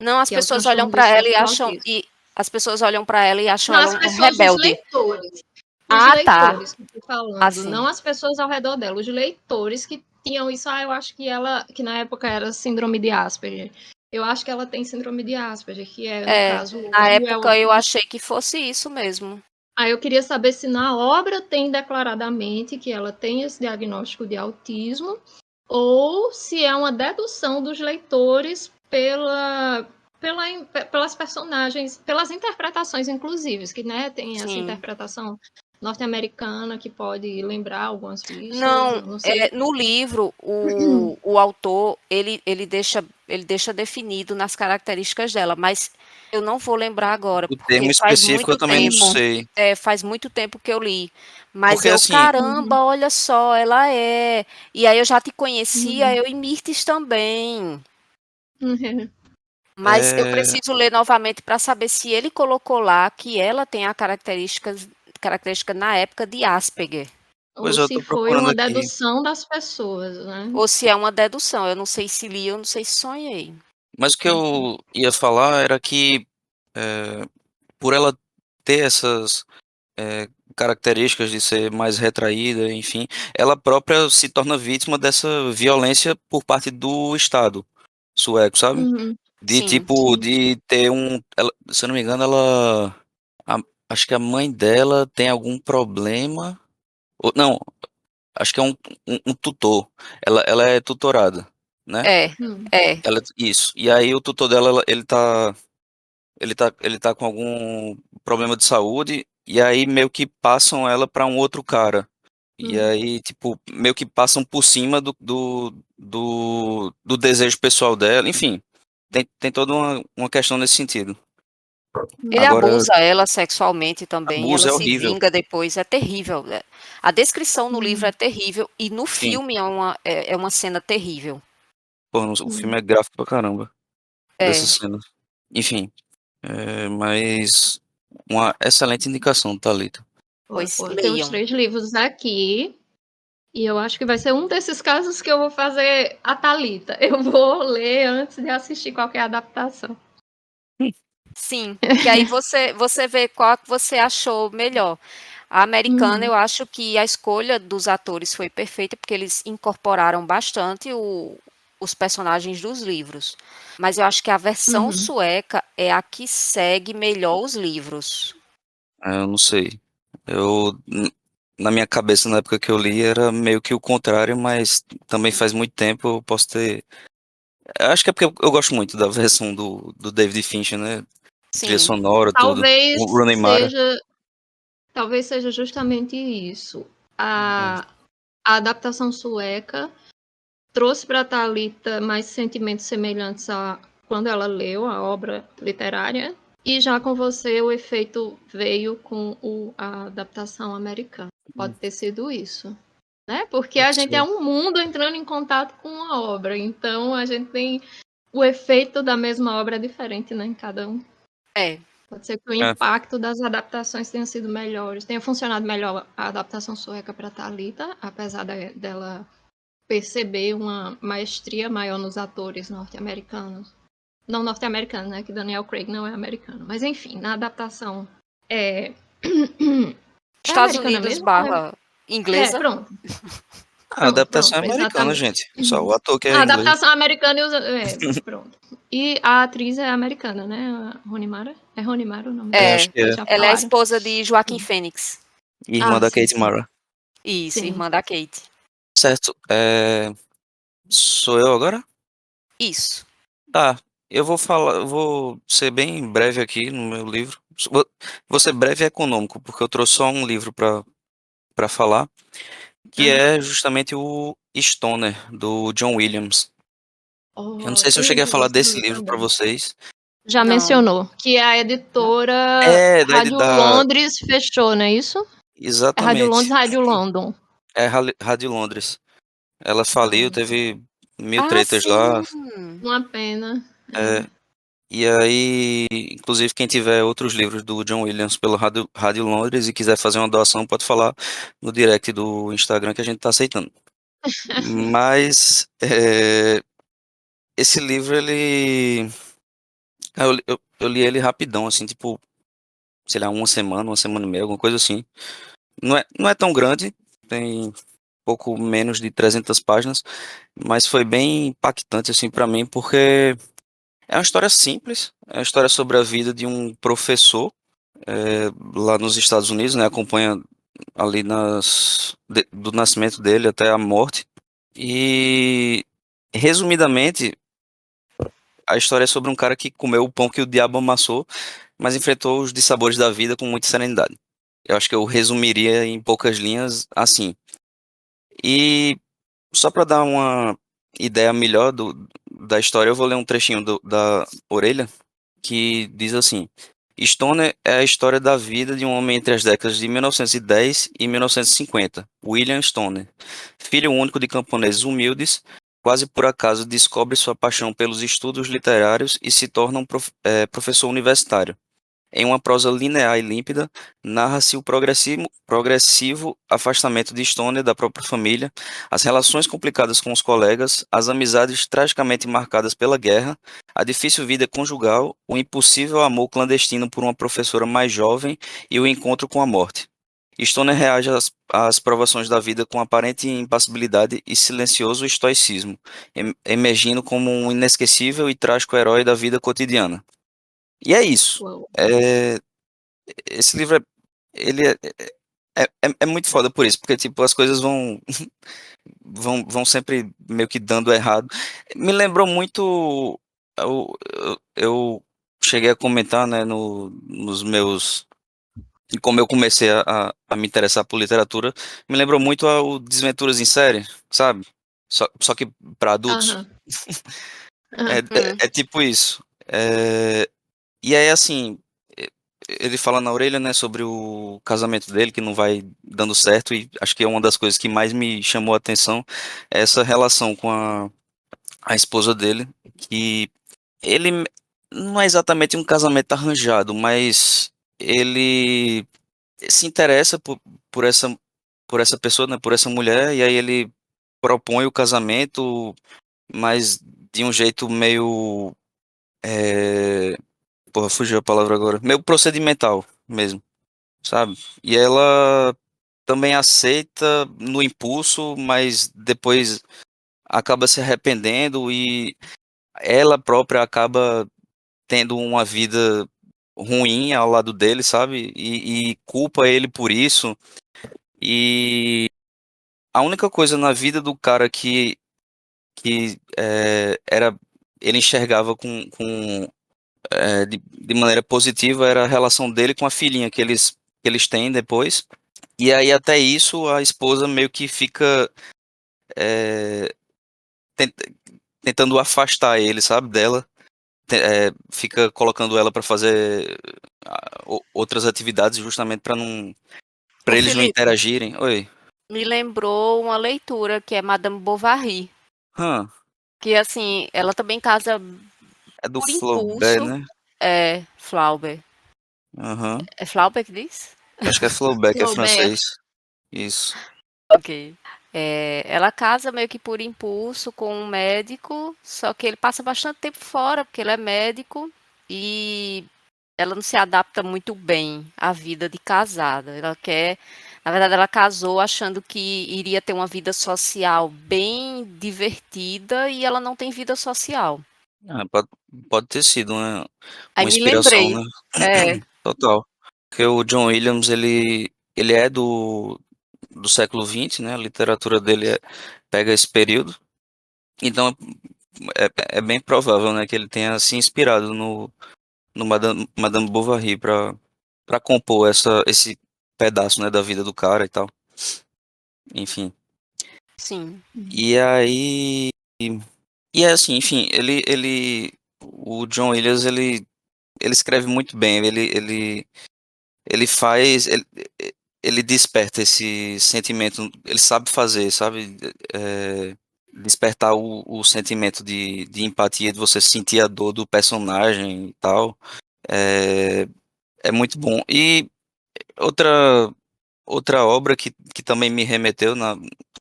Não, as que é o pessoas olham transtorno do para ela e espectro do acham autismo. e as pessoas olham para ela e acham Não, ela as um pessoas, os rebelde. leitores. Os Ah, tá. leitores que eu tô falando, Assim. não as pessoas ao redor dela, os leitores que tinham isso, eu acho que na época era síndrome de Asperger. Eu acho que ela tem síndrome de Asperger, que é, no caso, Na hoje é época eu achei que fosse isso mesmo. Aí eu queria saber se na obra tem declaradamente que ela tem esse diagnóstico de autismo ou se é uma dedução dos leitores pelas personagens, pelas interpretações, inclusive, que né, tem essa Sim. interpretação norte-americana que pode lembrar algumas pistas, Não, eu não sei. no livro, o autor, ele deixa definido nas características dela, mas eu não vou lembrar agora, O termo porque faz específico eu muito também não tempo. sei. Faz muito tempo que eu li. Mas Porque eu, assim, Uhum, caramba, olha só, ela é. E aí eu já te conhecia, uhum, eu e Mirtes também. uhum. Mas eu é, preciso ler novamente para saber se ele colocou lá que ela tem a característica na época de Asperger. Ou pois eu se tô foi procurando uma aqui. dedução das pessoas, né? Ou se é uma dedução. Eu não sei se li, eu não sei se sonhei. Mas o que eu ia falar era que é, por ela ter essas características de ser mais retraída, enfim, ela própria se torna vítima dessa violência por parte do Estado sueco, sabe? Uhum, De Sim, tipo, sim. de ter se eu não me engano, a- acho que a mãe dela tem algum problema, não, acho que é um tutor, ela é tutorada, né? é, Hum, é. Isso, e aí o tutor dela, ele tá com algum problema de saúde, e aí meio que passam ela para um outro cara. E hum, aí, tipo, meio que passam por cima do desejo pessoal dela. Enfim, tem toda uma questão nesse sentido. Ele hum, Agora, abusa ela sexualmente também, abuso ela é se horrível. vinga depois, é terrível. A descrição no livro é uhum, terrível e no Sim, filme é uma cena terrível. pô, o hum. filme é gráfico pra caramba dessa É, cena. Enfim, mas uma excelente indicação, Thalita. pois Pô, tem os leiam. 3 livros aqui, e eu acho que vai ser um desses casos que eu vou fazer a Thalita. Eu vou ler antes de assistir qualquer adaptação. Sim, que aí você vê qual que você achou melhor. A americana, Uhum, eu acho que a escolha dos atores foi perfeita, porque eles incorporaram bastante os personagens dos livros. Mas eu acho que a versão uhum. sueca é a que segue melhor os livros. Eu não sei. Eu, na minha cabeça, na época que eu li, era meio que o contrário, mas também faz muito tempo, eu posso ter. Eu acho que é porque eu gosto muito da versão do David Fincher, né? Trilha Sim. sonora, tudo. Talvez O Rooney Mara. seja, talvez seja justamente isso. Hum, A adaptação sueca trouxe para Thalita mais sentimentos semelhantes a quando ela leu a obra literária, e já com você o efeito veio com a adaptação americana. Pode ter sido isso, né? Porque a pode gente é ser. um mundo entrando em contato com a obra, então a gente tem o efeito da mesma obra diferente, né, em cada um. É. Pode ser que o É, impacto das adaptações tenha sido melhores, tenha funcionado melhor a adaptação sueca para Thalita, apesar dela perceber uma maestria maior nos atores norte-americanos. Não norte-americanos, né? Que Daniel Craig não é americano. Mas enfim, na adaptação é. É Estados americana Unidos mesmo? barra É, inglesa. pronto. a adaptação é Pronto, americana, exatamente. gente. Só o ator que A é inglês. adaptação americana pronto. E a atriz é americana, né? A Roni Mara? É Roni Mara o nome É, dela? acho É, que Vocês é já ela é a falaram? esposa de Joaquim Fênix. irmã Ah, da sim, Kate sim. Mara. Isso, Sim. irmã da Kate. Certo. Sou eu agora? Isso. Tá. Eu vou ser bem breve aqui no meu livro. Vou ser breve e econômico, porque eu trouxe só um livro para falar, que Aham. é justamente o Stoner, do John Williams. Eu não Oh, sei se eu eu cheguei a li falar esse desse livro livro para também. vocês. Já Não. mencionou que a editora É, Rádio da Londres fechou, não é isso? É Rádio Londres, exatamente. Rádio London. É Rádio Londres. Ela faliu, Ai, teve mil Ah, tretas lá. sim. uma pena. É, e aí, inclusive, quem tiver outros livros do John Williams pelo Rádio Londres e quiser fazer uma doação, pode falar no direct do Instagram que a gente tá aceitando. Mas esse livro, eu li ele rapidão, assim, tipo, sei lá, uma semana e meia, alguma coisa assim. Não é tão grande, tem pouco menos de 300 páginas, mas foi bem impactante, assim, para mim, porque é uma história simples, é uma história sobre a vida de um professor lá nos Estados Unidos, né? Acompanha ali do nascimento dele até a morte. E, resumidamente, a história é sobre um cara que comeu o pão que o diabo amassou, mas enfrentou os dissabores da vida com muita serenidade. Eu acho que eu resumiria em poucas linhas assim. E só para dar uma ideia melhor da história, eu vou ler um trechinho da orelha que diz assim: Stoner é a história da vida de um homem entre as décadas de 1910 e 1950, William Stoner. Filho único de camponeses humildes, quase por acaso descobre sua paixão pelos estudos literários e se torna um professor universitário. Em uma prosa linear e límpida, narra-se o progressivo afastamento de Stoner da própria família, as relações complicadas com os colegas, as amizades tragicamente marcadas pela guerra, a difícil vida conjugal, o impossível amor clandestino por uma professora mais jovem e o encontro com a morte. Stoner reage às provações da vida com aparente impassibilidade e silencioso estoicismo, emergindo como um inesquecível e trágico herói da vida cotidiana. E é isso. Uau. É, esse livro ele é muito foda por isso, porque tipo, as coisas vão sempre meio que dando errado. Me lembrou muito. Eu cheguei a comentar, né, nos meus. Como eu comecei a me interessar por literatura, me lembrou muito ao Desventuras em Série, sabe? Só que para adultos. Aham. Aham. É tipo isso. E aí, assim, e- ele fala na orelha, né, sobre o casamento dele, que não vai dando certo, e acho que é uma das coisas que mais me chamou a atenção, é essa relação com a esposa dele, que ele não é exatamente um casamento arranjado, mas ele se interessa por essa pessoa, né, por essa mulher, e aí ele propõe o casamento, mas de um jeito meio. é, Porra, fugiu a palavra agora. Meio procedimental mesmo, sabe? E ela também aceita no impulso, mas depois acaba se arrependendo e ela própria acaba tendo uma vida. ruim ao lado dele, sabe? E culpa ele por isso. E a única coisa na vida do cara que era ele enxergava de maneira positiva era a relação dele com a filhinha que eles têm depois. E aí até isso a esposa meio que fica é, tent- tentando afastar ele, sabe, dela. Fica colocando ela para fazer outras atividades justamente Ô para eles não Felipe, interagirem. Oi. me lembrou uma leitura que é Madame Bovary, Hã, que assim, ela também casa é do por Flaubert, impulso. né? É, Flaubert. Aham. É Flaubert que diz? Acho que é Flaubert, que é Flaubert. francês. Isso. Ok. Ela casa meio que por impulso com um médico, só que ele passa bastante tempo fora, porque ele é médico, e ela não se adapta muito bem à vida de casada. Ela quer, na verdade, ela casou achando que iria ter uma vida social bem divertida e ela não tem vida social. Ah, pode ter sido Aí uma me inspiração, lembrei, né? é, Total. Porque o John Williams, ele é do século XX, né? A literatura dele pega esse período. Então é bem provável, né, que ele tenha se inspirado no Madame Bovary para compor esse pedaço, né, da vida do cara e tal. Enfim. sim, E aí. E é assim, enfim, o John Williams, ele escreve muito bem, ele faz, ele desperta esse sentimento, ele sabe fazer, sabe? Despertar o sentimento de empatia, de você sentir a dor do personagem e tal. É, é muito bom. E outra, outra obra que também me remeteu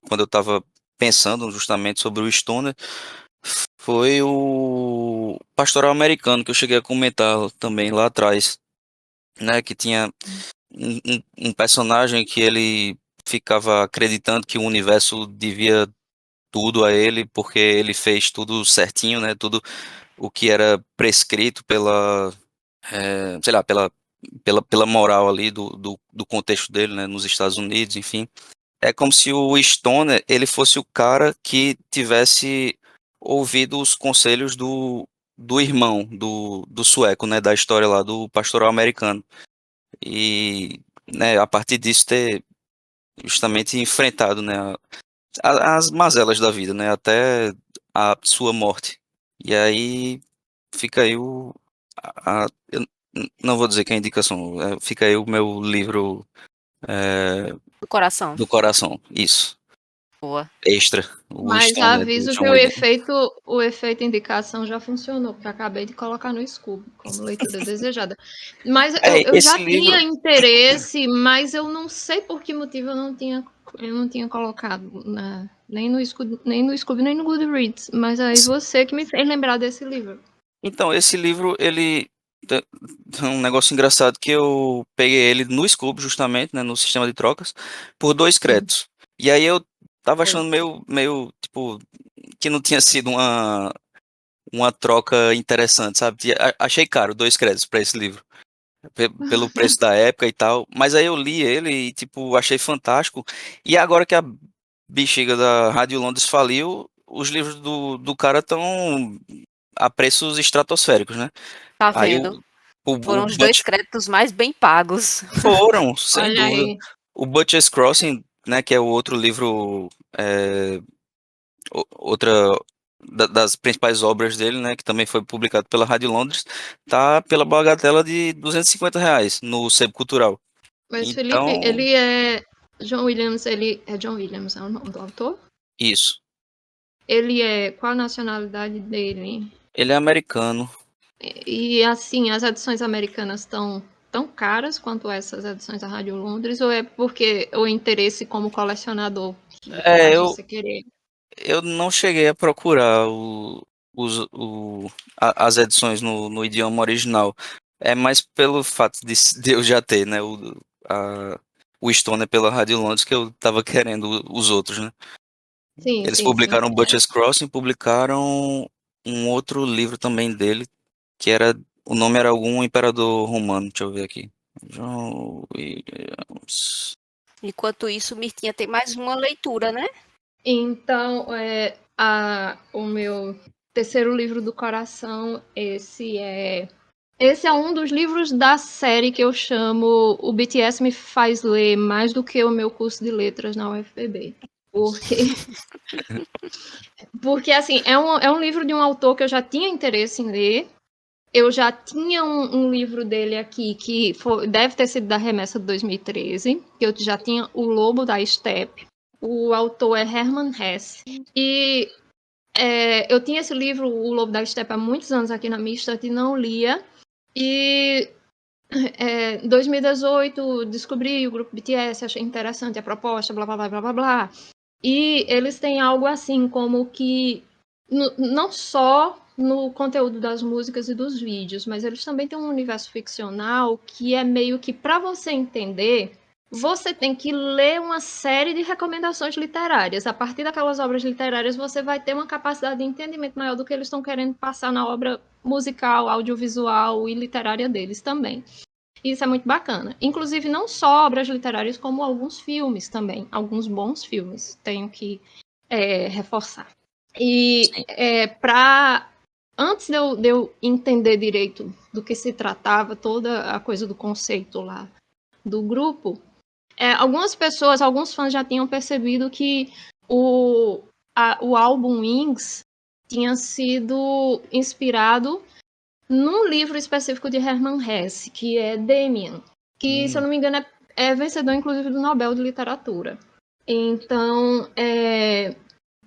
quando eu estava pensando justamente sobre o Stoner foi o Pastoral Americano, que eu cheguei a comentar também lá atrás, né? Que tinha um personagem que ele ficava acreditando que o universo devia tudo a ele, porque ele fez tudo certinho, né? Tudo o que era prescrito sei lá, pela moral ali do contexto dele, né? Nos Estados Unidos, enfim. É como se o Stoner, ele fosse o cara que tivesse ouvido os conselhos do irmão, do sueco, né? Da história lá, do pastoral americano. E, né, a partir disso ter justamente enfrentado, né, as mazelas da vida, né, até a sua morte. E aí fica aí eu não vou dizer que é a indicação, fica aí o meu livro do coração. do coração, isso, Boa. extra, o Mas Stoner do aviso que John Williams. o efeito indicação já funcionou, porque eu acabei de colocar no Scooby como leitura desejada. Mas eu Esse já livro, tinha interesse, mas eu não sei por que motivo eu não tinha colocado nem no Scooby, nem no Goodreads. Mas aí você que me fez lembrar desse livro. então, esse livro, ele tem um negócio engraçado que eu peguei ele no Scoob, justamente, né, no sistema de trocas, por 2 créditos. E aí eu tava Foi. achando meio, tipo, que não tinha sido uma troca interessante, sabe? Achei caro 2 créditos para esse livro, pelo preço da época e tal. Mas aí eu li ele e, tipo, achei fantástico. E agora que a bexiga da Rádio Londres faliu, os livros do cara estão a preços estratosféricos, né? Tá Aí vendo? o Foram os dois créditos mais bem pagos. foram, sem Olha dúvida. aí. O Butcher's Crossing, né, que é o outro livro, outra das principais obras dele, né, que também foi publicado pela Rádio Londres, tá pela bagatela de R$ 250 no Sebo Cultural. Mas Felipe, Então, ele é John Williams, ele é John Williams, é o nome do autor? isso. Ele é qual a nacionalidade dele? Ele é americano. E assim, as edições americanas estão tão caras quanto essas edições da Rádio Londres, ou é porque o interesse como colecionador que É, faz eu, você querer? eu não cheguei a procurar as edições no idioma original. É mais pelo fato de eu já ter, né, o Stoner pela Rádio Londres que eu tava querendo os outros, né? Sim, Eles sim, sim. publicaram Butcher's Crossing, publicaram um outro livro também dele, que era O nome era algum imperador romano, deixa eu ver aqui. John Williams. Enquanto isso, Mirtinha tem mais uma leitura, né? Então, o meu terceiro livro do coração, esse é um dos livros da série que eu chamo O BTS me faz ler mais do que o meu curso de letras na UFPB. Porque assim, é um livro de um autor que eu já tinha interesse em ler. Eu já tinha um livro dele aqui, que deve ter sido da remessa de 2013, que eu já tinha O Lobo da Steppe. O autor é Hermann Hesse. E eu tinha esse livro, O Lobo da Steppe, há muitos anos aqui na minha estante e não lia. E em 2018 descobri o grupo BTS, achei interessante a proposta, blá, blá, blá, blá, blá, blá. E eles têm algo assim, como que não só no conteúdo das músicas e dos vídeos, mas eles também têm um universo ficcional que é meio que, para você entender, você tem que ler uma série de recomendações literárias. A partir daquelas obras literárias, você vai ter uma capacidade de entendimento maior do que eles estão querendo passar na obra musical, audiovisual e literária deles também. Isso é muito bacana. Inclusive, não só obras literárias, como alguns filmes também. Alguns bons filmes, tenho que reforçar. E antes de eu entender direito do que se tratava, toda a coisa do conceito lá do grupo, algumas pessoas, alguns fãs já tinham percebido que o álbum Wings tinha sido inspirado num livro específico de Hermann Hesse, que é Demian, que, se eu não me engano, é vencedor, inclusive, do Nobel de Literatura. Então,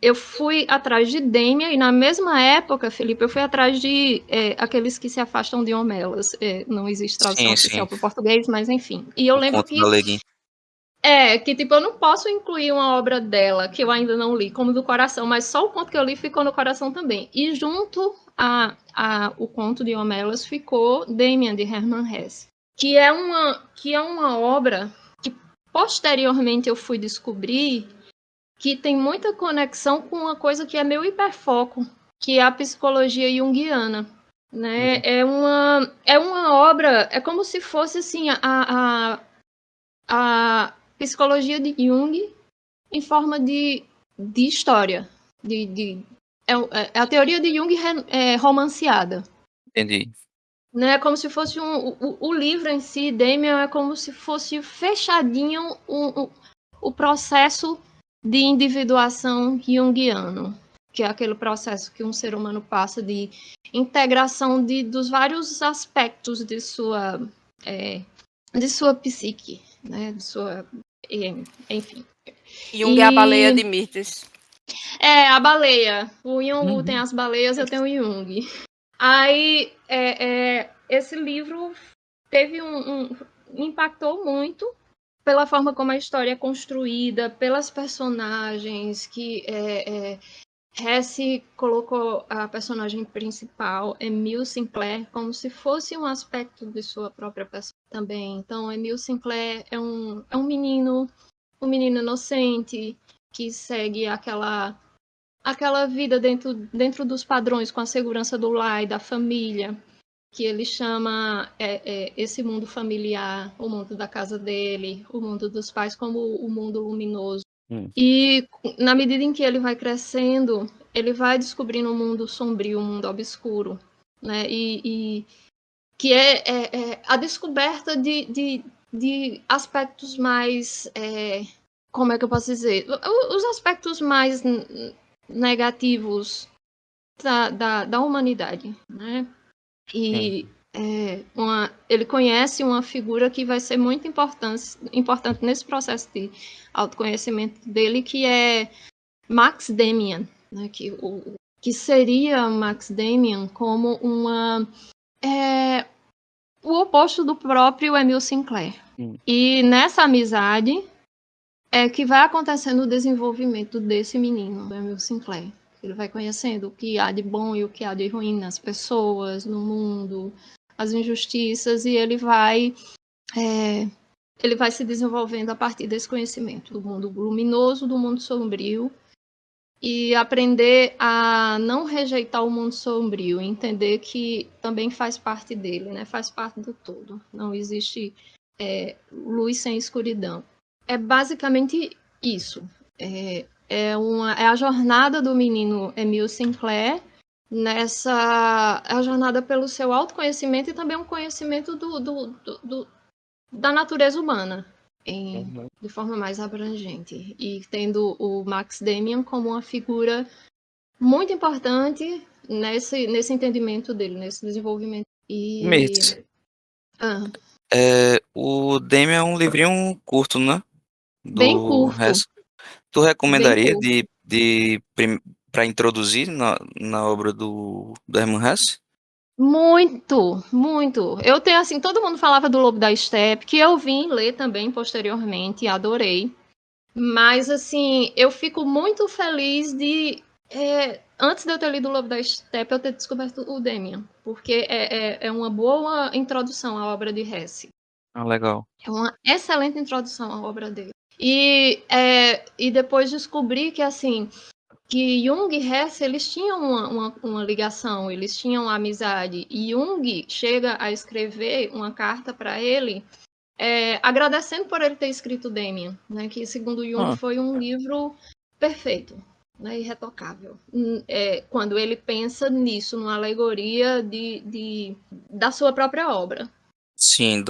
eu fui atrás de Demian, e na mesma época, Felipe, eu fui atrás de Aqueles que se afastam de Homelas. Não existe tradução Sim, sim. oficial para o português, mas enfim. E eu O lembro conto da Leguin. que tipo, eu não posso incluir uma obra dela que eu ainda não li, como do coração, mas só o conto que eu li ficou no coração também. E junto o conto de Homelas ficou Demian, de Hermann Hesse, que é uma obra que posteriormente eu fui descobrir que tem muita conexão com uma coisa que é meu hiperfoco, que é a psicologia junguiana. Né? É uma obra, é como se fosse assim, a psicologia de Jung em forma de história. É a teoria de Jung romanceada. Entendi. Né? Como se fosse o livro em si, Demian, é como se fosse fechadinho o processo de individuação junguiano, que é aquele processo que um ser humano passa de integração dos vários aspectos de sua psique, né? De sua, enfim. Jung é a baleia de Mirtes. A baleia. O Jung tem as baleias, eu tenho o Jung. Aí, esse livro teve me impactou muito pela forma como a história é construída, pelas personagens, que Hesse colocou a personagem principal, Emile Sinclair, como se fosse um aspecto de sua própria pessoa também. Então, Emile Sinclair é um menino inocente, que segue aquela vida dentro dos padrões, com a segurança do lar e da família, que ele chama esse mundo familiar, o mundo da casa dele, o mundo dos pais, como o mundo luminoso. E na medida em que ele vai crescendo, ele vai descobrindo um mundo sombrio, um mundo obscuro, né? E que é a descoberta de aspectos mais, como é que eu posso dizer? Os aspectos mais negativos da humanidade, né? E ele conhece uma figura que vai ser muito importante nesse processo de autoconhecimento dele, que é Max Damian, né? Que seria Max Damian como o oposto do próprio Emile Sinclair. E nessa amizade é que vai acontecendo o desenvolvimento desse menino, do Emile Sinclair. Ele vai conhecendo o que há de bom e o que há de ruim nas pessoas, no mundo, as injustiças, e ele vai se desenvolvendo a partir desse conhecimento do mundo luminoso, do mundo sombrio, e aprender a não rejeitar o mundo sombrio, entender que também faz parte dele, né? Faz parte do todo. Não existe luz sem escuridão. É basicamente isso. É a jornada do menino Emil Sinclair é a jornada pelo seu autoconhecimento e também um conhecimento da natureza humana, de forma mais abrangente. E tendo o Max Damian como uma figura muito importante nesse entendimento dele, nesse desenvolvimento. Mirtz, Ah, o Demian é um livrinho curto, né? bem Do curto, resto. Tu bem recomendaria curto. para introduzir na obra do Hermann Hesse? Muito, muito. Eu tenho assim, todo mundo falava do Lobo da Steppe, que eu vim ler também posteriormente, adorei. Mas assim, eu fico muito feliz antes de eu ter lido o Lobo da Steppe, eu ter descoberto o Demian, porque é uma boa introdução à obra de Hesse. Ah, legal. É uma excelente introdução à obra dele. E depois descobri que assim, que Jung e Hesse, eles tinham uma ligação, eles tinham uma amizade. E Jung chega a escrever uma carta para ele, agradecendo por ele ter escrito Demian, né, que segundo Jung Ah, foi um livro perfeito, né, irretocável. Quando ele pensa nisso, numa alegoria da sua própria obra. sim,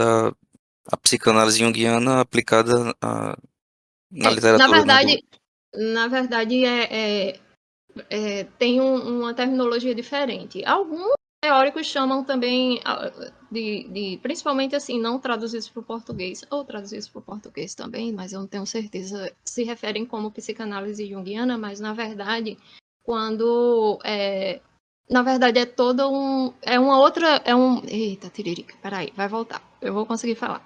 a psicanálise junguiana aplicada na Na literatura, né? verdade, tem uma terminologia diferente. Alguns teóricos chamam também principalmente assim, não traduzidos para o português, ou traduzidos para o português também, mas eu não tenho certeza, se referem como psicanálise junguiana, mas na verdade, quando na verdade é todo uma outra, eita, tiririca, peraí, vai voltar, eu vou conseguir falar.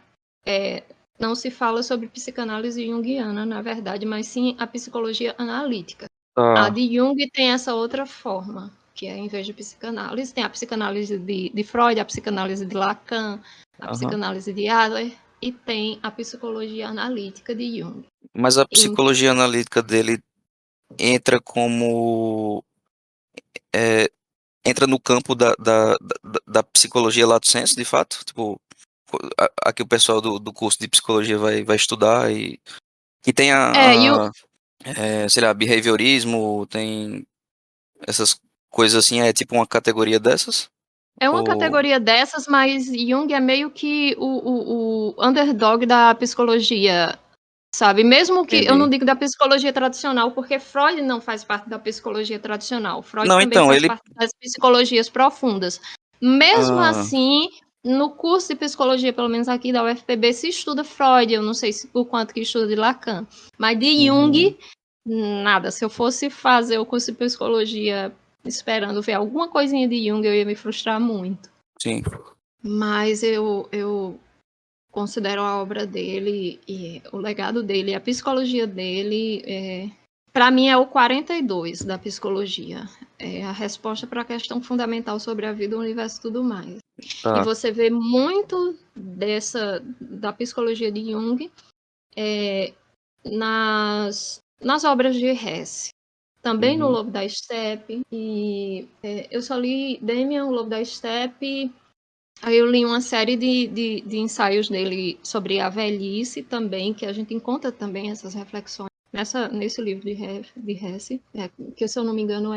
Não se fala sobre psicanálise junguiana, na verdade, mas sim a psicologia analítica. A Tá, de Jung tem essa outra forma, que é em vez de psicanálise, tem a psicanálise de Freud, a psicanálise de Lacan, a aham. psicanálise de Adler e tem a psicologia analítica de Jung. Mas a E, psicologia analítica dele entra como é, entra no campo da psicologia lato sensu, de fato? Tipo, aqui o pessoal do curso de psicologia vai estudar e tem e sei lá, behaviorismo, tem essas coisas assim, é tipo uma categoria dessas? é uma Ou, categoria dessas, mas Jung é meio que o underdog da psicologia. Sabe, mesmo que eu não entendi. digo da psicologia tradicional, porque Freud não faz parte da psicologia tradicional. Freud Não, também então, faz ele, parte das psicologias profundas. Mesmo ah, assim, no curso de psicologia, pelo menos aqui da UFPB, se estuda Freud. Eu não sei o quanto que estuda de Lacan, mas de uhum, Jung, nada. Se eu fosse fazer o curso de psicologia esperando ver alguma coisinha de Jung, eu ia me frustrar muito. sim, Mas eu considero a obra dele e o legado dele, a psicologia dele, para mim é o 42 da psicologia. É a resposta para a questão fundamental sobre a vida, o universo e tudo mais. E tá, você vê muito da psicologia de Jung nas obras de Hesse. Também no uhum, Lobo da Steppe. Eu só li Demian, o Lobo da Steppe. Aí eu li uma série de ensaios dele sobre a velhice também, que a gente encontra também essas reflexões nesse livro de Hesse, que se eu não me engano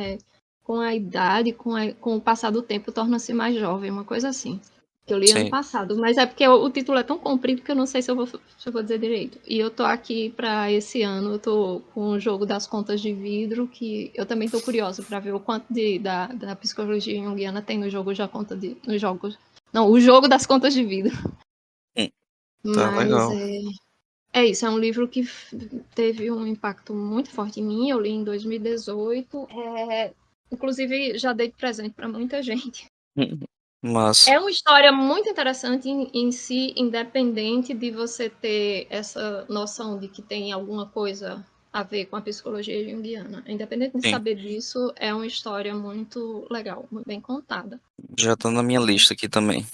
com a idade, com o passar do tempo, torna-se mais jovem, uma coisa assim. Que eu li ano sim. passado, mas é porque o título é tão comprido que eu não sei se eu vou dizer direito. E eu tô aqui para esse ano, eu tô com o jogo das contas de vidro, que eu também tô curiosa para ver o quanto da psicologia junguiana tem no jogo já conta nos jogos. Não, o jogo das contas de vidro. Hum, tá Mas legal. é isso, é um livro que teve um impacto muito forte em mim. Eu li em 2018. Inclusive, já dei de presente para muita gente. Uhum. Mas É uma história muito interessante em si, independente de você ter essa noção de que tem alguma coisa a ver com a psicologia junguiana. Independente de sim, saber disso, é uma história muito legal, muito bem contada. já tá na minha lista aqui também.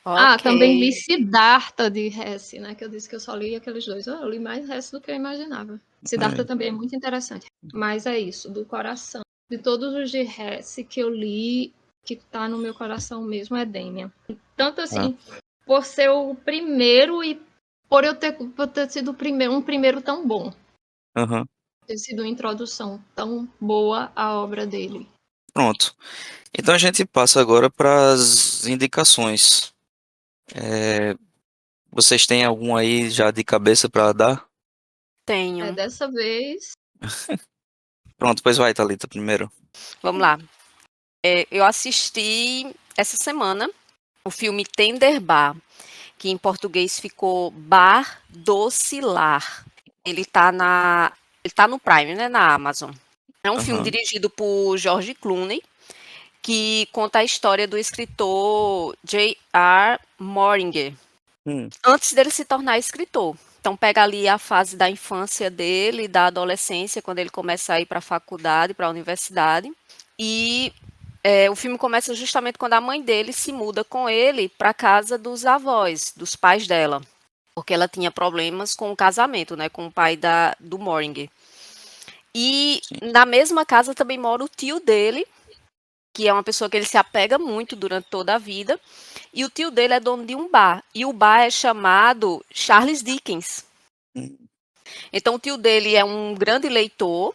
Ok. Também li Siddhartha de Hesse, né? Que eu disse que eu só li aqueles dois. Eu li mais Hesse do que eu imaginava. Siddhartha também é muito interessante. Mas é isso, do coração. De todos os de Hesse que eu li, que tá no meu coração mesmo é Demian. Tanto assim, por ser o primeiro e por ter sido um primeiro tão bom. Aham. Ter sido uma introdução tão boa à obra dele. Pronto. Então a gente passa agora para as indicações. Vocês têm algum aí já de cabeça para dar? Tenho. Dessa vez. Pronto, pois vai, Thalita, primeiro. Vamos lá. Eu assisti essa semana o filme Tender Bar, que em português ficou Bar Doce Lar. Ele tá no Prime, né, na Amazon. É um filme Aham. dirigido por George Clooney, que conta a história do escritor J.R. Mooringer, antes dele se tornar escritor. Então pega ali a fase da infância dele, da adolescência, quando ele começa a ir para a faculdade, para a universidade. E o filme começa justamente quando a mãe dele se muda com ele para a casa dos avós, dos pais dela, porque ela tinha problemas com o casamento, né, com o pai do Mooringer. E Sim. na mesma casa também mora o tio dele, que é uma pessoa que ele se apega muito durante toda a vida. E o tio dele é dono de um bar. E o bar é chamado Charles Dickens. Então o tio dele é um grande leitor.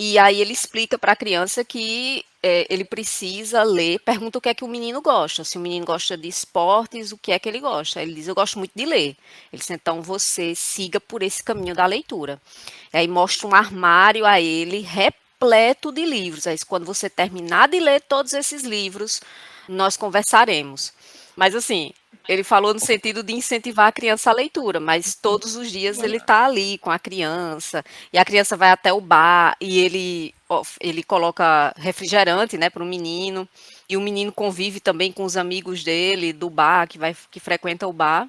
E aí ele explica para a criança que ele precisa ler, pergunta o que é que o menino gosta. Se o menino gosta de esportes, o que é que ele gosta? Ele diz, eu gosto muito de ler. Ele diz, então você siga por esse caminho da leitura. E aí mostra um armário a ele repleto de livros. Aí quando você terminar de ler todos esses livros, nós conversaremos. Mas assim, ele falou no sentido de incentivar a criança à leitura, mas todos os dias ele está ali com a criança, e a criança vai até o bar, e ele coloca refrigerante, né, para o menino, e o menino convive também com os amigos dele do bar, que frequenta o bar.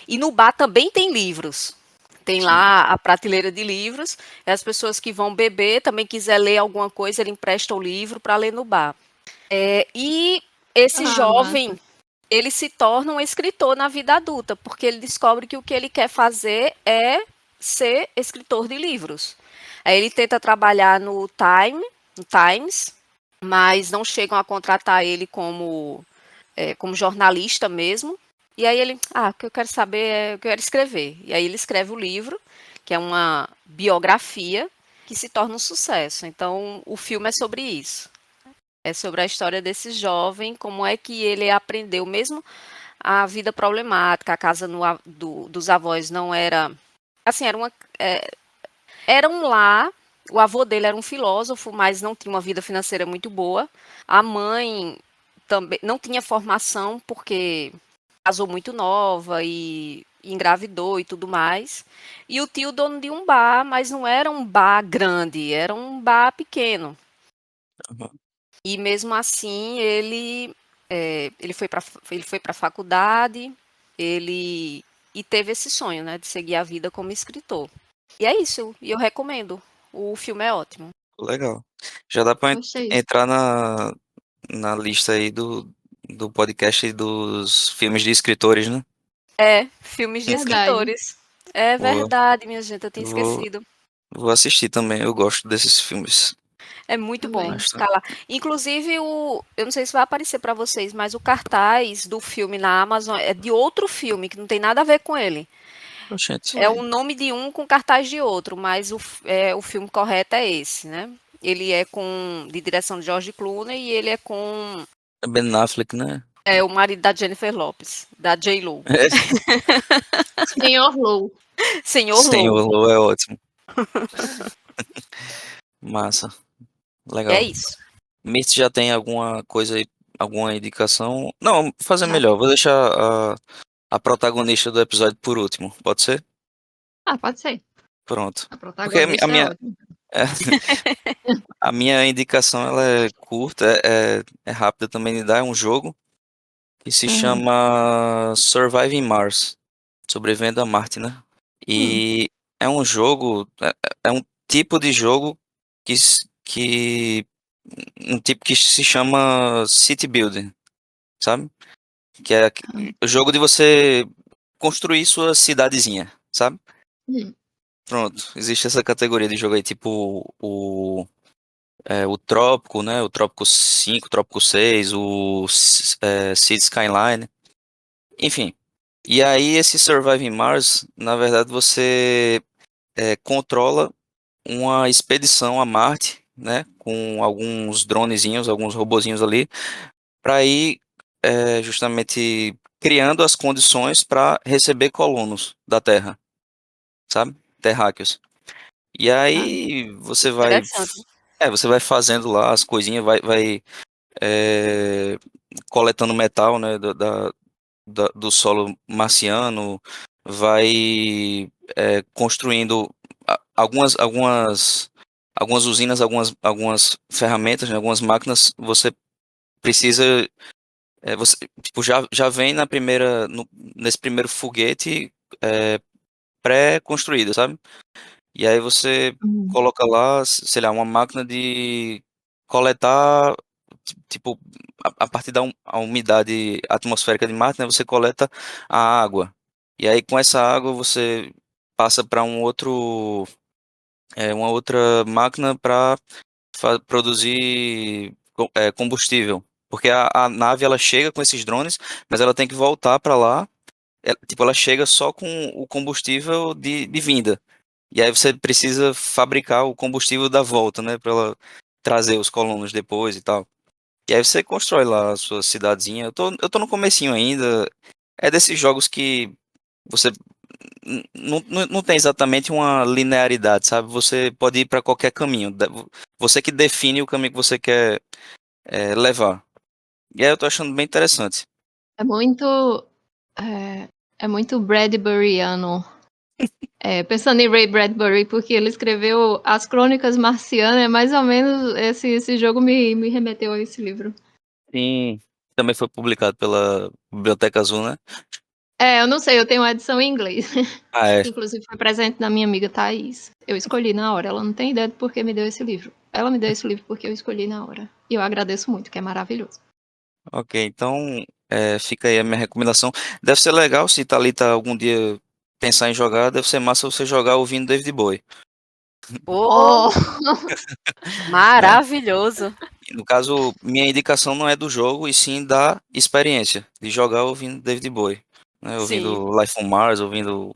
E no bar também tem livros. Tem lá a prateleira de livros, e as pessoas que vão beber, também quiser ler alguma coisa, ele empresta o livro para ler no bar. E esse jovem, Massa. ele se torna um escritor na vida adulta, porque ele descobre que o que ele quer fazer é ser escritor de livros. Aí ele tenta trabalhar no Times, mas não chegam a contratar ele como jornalista mesmo. E aí ele, o que eu quero saber é eu quero escrever. E aí ele escreve o livro, que é uma biografia que se torna um sucesso. Então o filme é sobre isso. É sobre a história desse jovem, como é que ele aprendeu mesmo a vida problemática, a casa dos avós não era, assim, era um lar, o avô dele era um filósofo, mas não tinha uma vida financeira muito boa. A mãe também não tinha formação, porque casou muito nova e engravidou e tudo mais. E o tio dono de um bar, mas não era um bar grande, era um bar pequeno. E mesmo assim, ele foi para a faculdade, e teve esse sonho, né, de seguir a vida como escritor. E é isso, e eu recomendo. O filme é ótimo. Legal. Já dá para Gostei. entrar na lista aí do podcast dos filmes de escritores, né? Filmes de Verdade. escritores. É Vou, verdade, minha gente, eu tinha vou, esquecido. vou assistir também. Eu gosto desses filmes É muito bom, Também. tá bastante. lá. Inclusive, eu não sei se vai aparecer para vocês, mas o cartaz do filme na Amazon é de outro filme, que não tem nada a ver com ele. Gente, É o nome de um com cartaz de outro, mas o filme correto é esse, né? Ele é de direção de George Clooney e ele é com é Ben Affleck, né? o marido da Jennifer Lopez, da J-Lo. Senhor Low. Senhor Low. Senhor Lou é ótimo. Massa. É Legal. isso. Mitch já tem alguma coisa aí, alguma indicação? Não, vou fazer Já. melhor. Vou deixar a protagonista do episódio por último. Pode ser? Pode ser. Pronto. A Porque protagonista é ótima. a minha indicação ela é curta, é rápida também de dar. É um jogo que se chama Surviving Mars. Sobrevivendo a Marte, né? E é um jogo, é um tipo de jogo que um tipo que se chama City Building, sabe? Que é o jogo de você construir sua cidadezinha, sabe? Hum. Pronto, existe essa categoria de jogo aí, tipo o Trópico, né? O Trópico 5, Trópico 6, Cities Skyline, enfim. E aí, esse Surviving Mars, na verdade, você controla uma expedição a Marte, né? Com alguns dronezinhos, alguns robozinhos ali, para ir justamente criando as condições para receber colonos da Terra, sabe? Terráqueos. E Ah, aí Interessante. você vai fazendo lá as coisinhas, vai é, coletando metal, né, do solo marciano, vai construindo algumas usinas, algumas ferramentas, né, algumas máquinas. Você precisa, você tipo, já vem nesse primeiro foguete é, pré-construído, sabe? E aí você hum. coloca lá, sei lá, uma máquina de coletar, tipo, a partir a umidade atmosférica de Marte, né, você coleta a água. E aí com essa água você passa para uma outra máquina para produzir combustível. Porque a nave ela chega com esses drones, mas ela tem que voltar para lá. Tipo, ela chega só com o combustível de vinda. E aí você precisa fabricar o combustível da volta, né? Para ela trazer os colonos depois e tal. E aí você constrói lá a sua cidadezinha. Eu tô no comecinho ainda. É desses jogos que você não tem exatamente uma linearidade, sabe? Você pode ir para qualquer caminho. Você que define o caminho que você quer levar. E aí eu tô achando bem interessante. É muito. É, é muito Bradburyano. Pensando em Ray Bradbury, porque ele escreveu As Crônicas Marcianas, é mais ou menos esse jogo me remeteu a esse livro. Sim. Também foi publicado pela Biblioteca Azul, né? Eu não sei, eu tenho uma edição em inglês, Ah, é. que inclusive foi presente da minha amiga Thaís. Eu escolhi na hora, ela não tem ideia de por que me deu esse livro. Ela me deu esse livro porque eu escolhi na hora. E eu agradeço muito, que é maravilhoso. Ok, então fica aí a minha recomendação. Deve ser legal se Thalita algum dia pensar em jogar, deve ser massa você jogar ouvindo David Bowie, Oh, Oh, né? maravilhoso. No caso, minha indicação não é do jogo, e sim da experiência de jogar ouvindo David Bowie, né? Sim, Ouvindo Life on Mars, ouvindo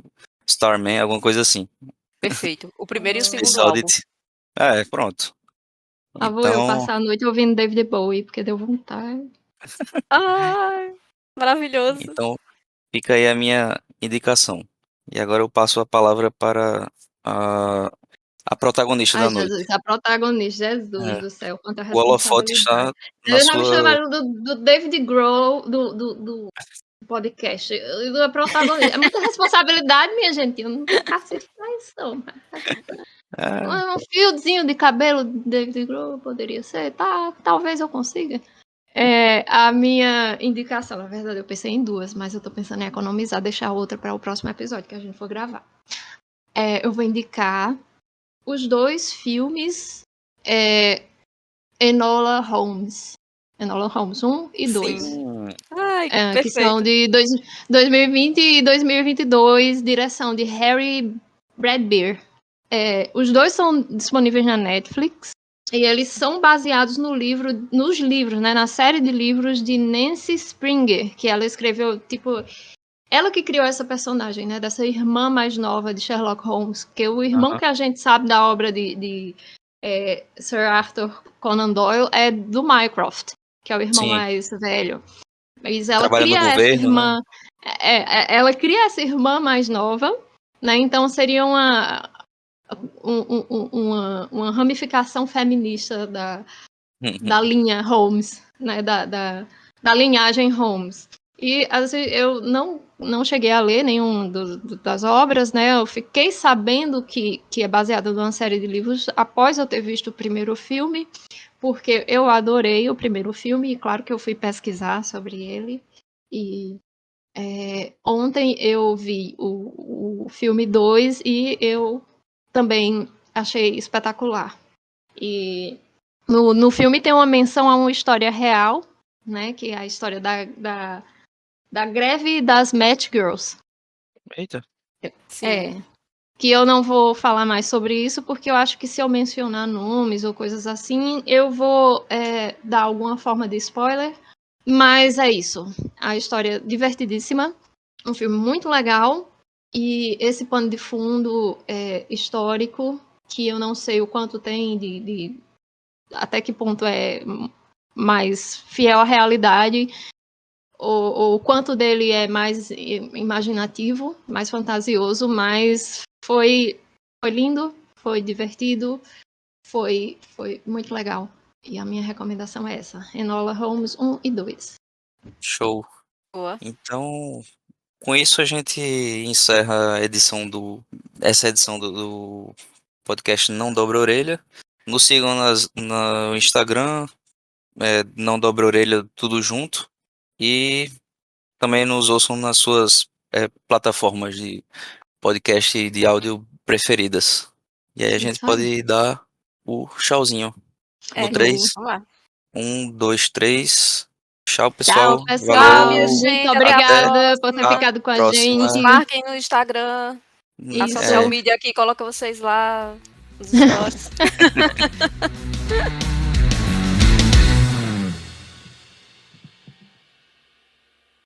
Starman, alguma coisa assim. perfeito. O primeiro e o Space segundo álbum. Oddity. Pronto. lá vou eu Então, passar a noite ouvindo David Bowie, porque deu vontade. Ai, maravilhoso. então fica aí a minha indicação. E agora eu passo a palavra para a, a protagonista Ai, da noite. Jesus, a protagonista, Jesus É, do céu, quanta o holofote responsabilidade. está na Eles já me sua. chamaram do David Grohl do podcast, da protagonista. É muita responsabilidade, minha gente. Eu não tenho cacife pra isso, não. É, Um fiozinho de cabelo de David Grohl poderia ser? Tá, talvez eu consiga. A minha indicação, na verdade, eu pensei em duas, mas eu tô pensando em economizar, deixar outra para o próximo episódio que a gente for gravar. Eu vou indicar os dois filmes Enola Holmes. Enola Holmes 1 e 2. Sim. Ai, Que são perfeito. de 2020 e 2022, direção de Harry Bradbeer. Os dois são disponíveis na Netflix e eles são baseados nos livros, né, na série de livros de Nancy Springer, que ela escreveu, tipo, ela que criou essa personagem, né, dessa irmã mais nova de Sherlock Holmes, que o irmão aham, que a gente sabe da obra de Sir Arthur Conan Doyle é do Mycroft, que é o irmão sim, mais velho. Mas ela trabalha no cria essa governo, né? irmã, ela cria essa irmã mais nova, né? Então seria uma ramificação feminista da linha Holmes, né? Da linhagem Holmes. E assim, eu não cheguei a ler nenhum das obras, né? Eu fiquei sabendo que é baseada numa série de livros após eu ter visto o primeiro filme, porque eu adorei o primeiro filme, e claro que eu fui pesquisar sobre ele. E ontem eu vi o filme 2 e eu também achei espetacular. E no filme tem uma menção a uma história real, né? Que é a história da greve das Met Girls. Eita. Sim. É, que eu não vou falar mais sobre isso, porque eu acho que se eu mencionar nomes ou coisas assim, eu vou dar alguma forma de spoiler. Mas é isso. A história divertidíssima, um filme muito legal, e esse pano de fundo histórico, que eu não sei o quanto tem até que ponto é mais fiel à realidade, ou o quanto dele é mais imaginativo, mais fantasioso, mas foi lindo, foi divertido, foi muito legal. E a minha recomendação é essa, Enola Holmes 1 e 2. Show. Boa. Então, com isso a gente encerra essa edição do podcast Não Dobra a Orelha. Nos sigam no Instagram, Não Dobra a Orelha, tudo junto. E também nos ouçam nas suas plataformas de podcast e de áudio preferidas. E aí a gente Isso aí. pode dar o tchauzinho. No É, 3, vamos lá. 1, 2, 3. Tchau, Tchau, pessoal. Tchau, minha Valeu. pessoal. Muito gente. Até a Até obrigada por ter a próxima. ficado com a próxima. gente. Marquem no Instagram. A Isso. social media aqui, coloca vocês lá nos stories.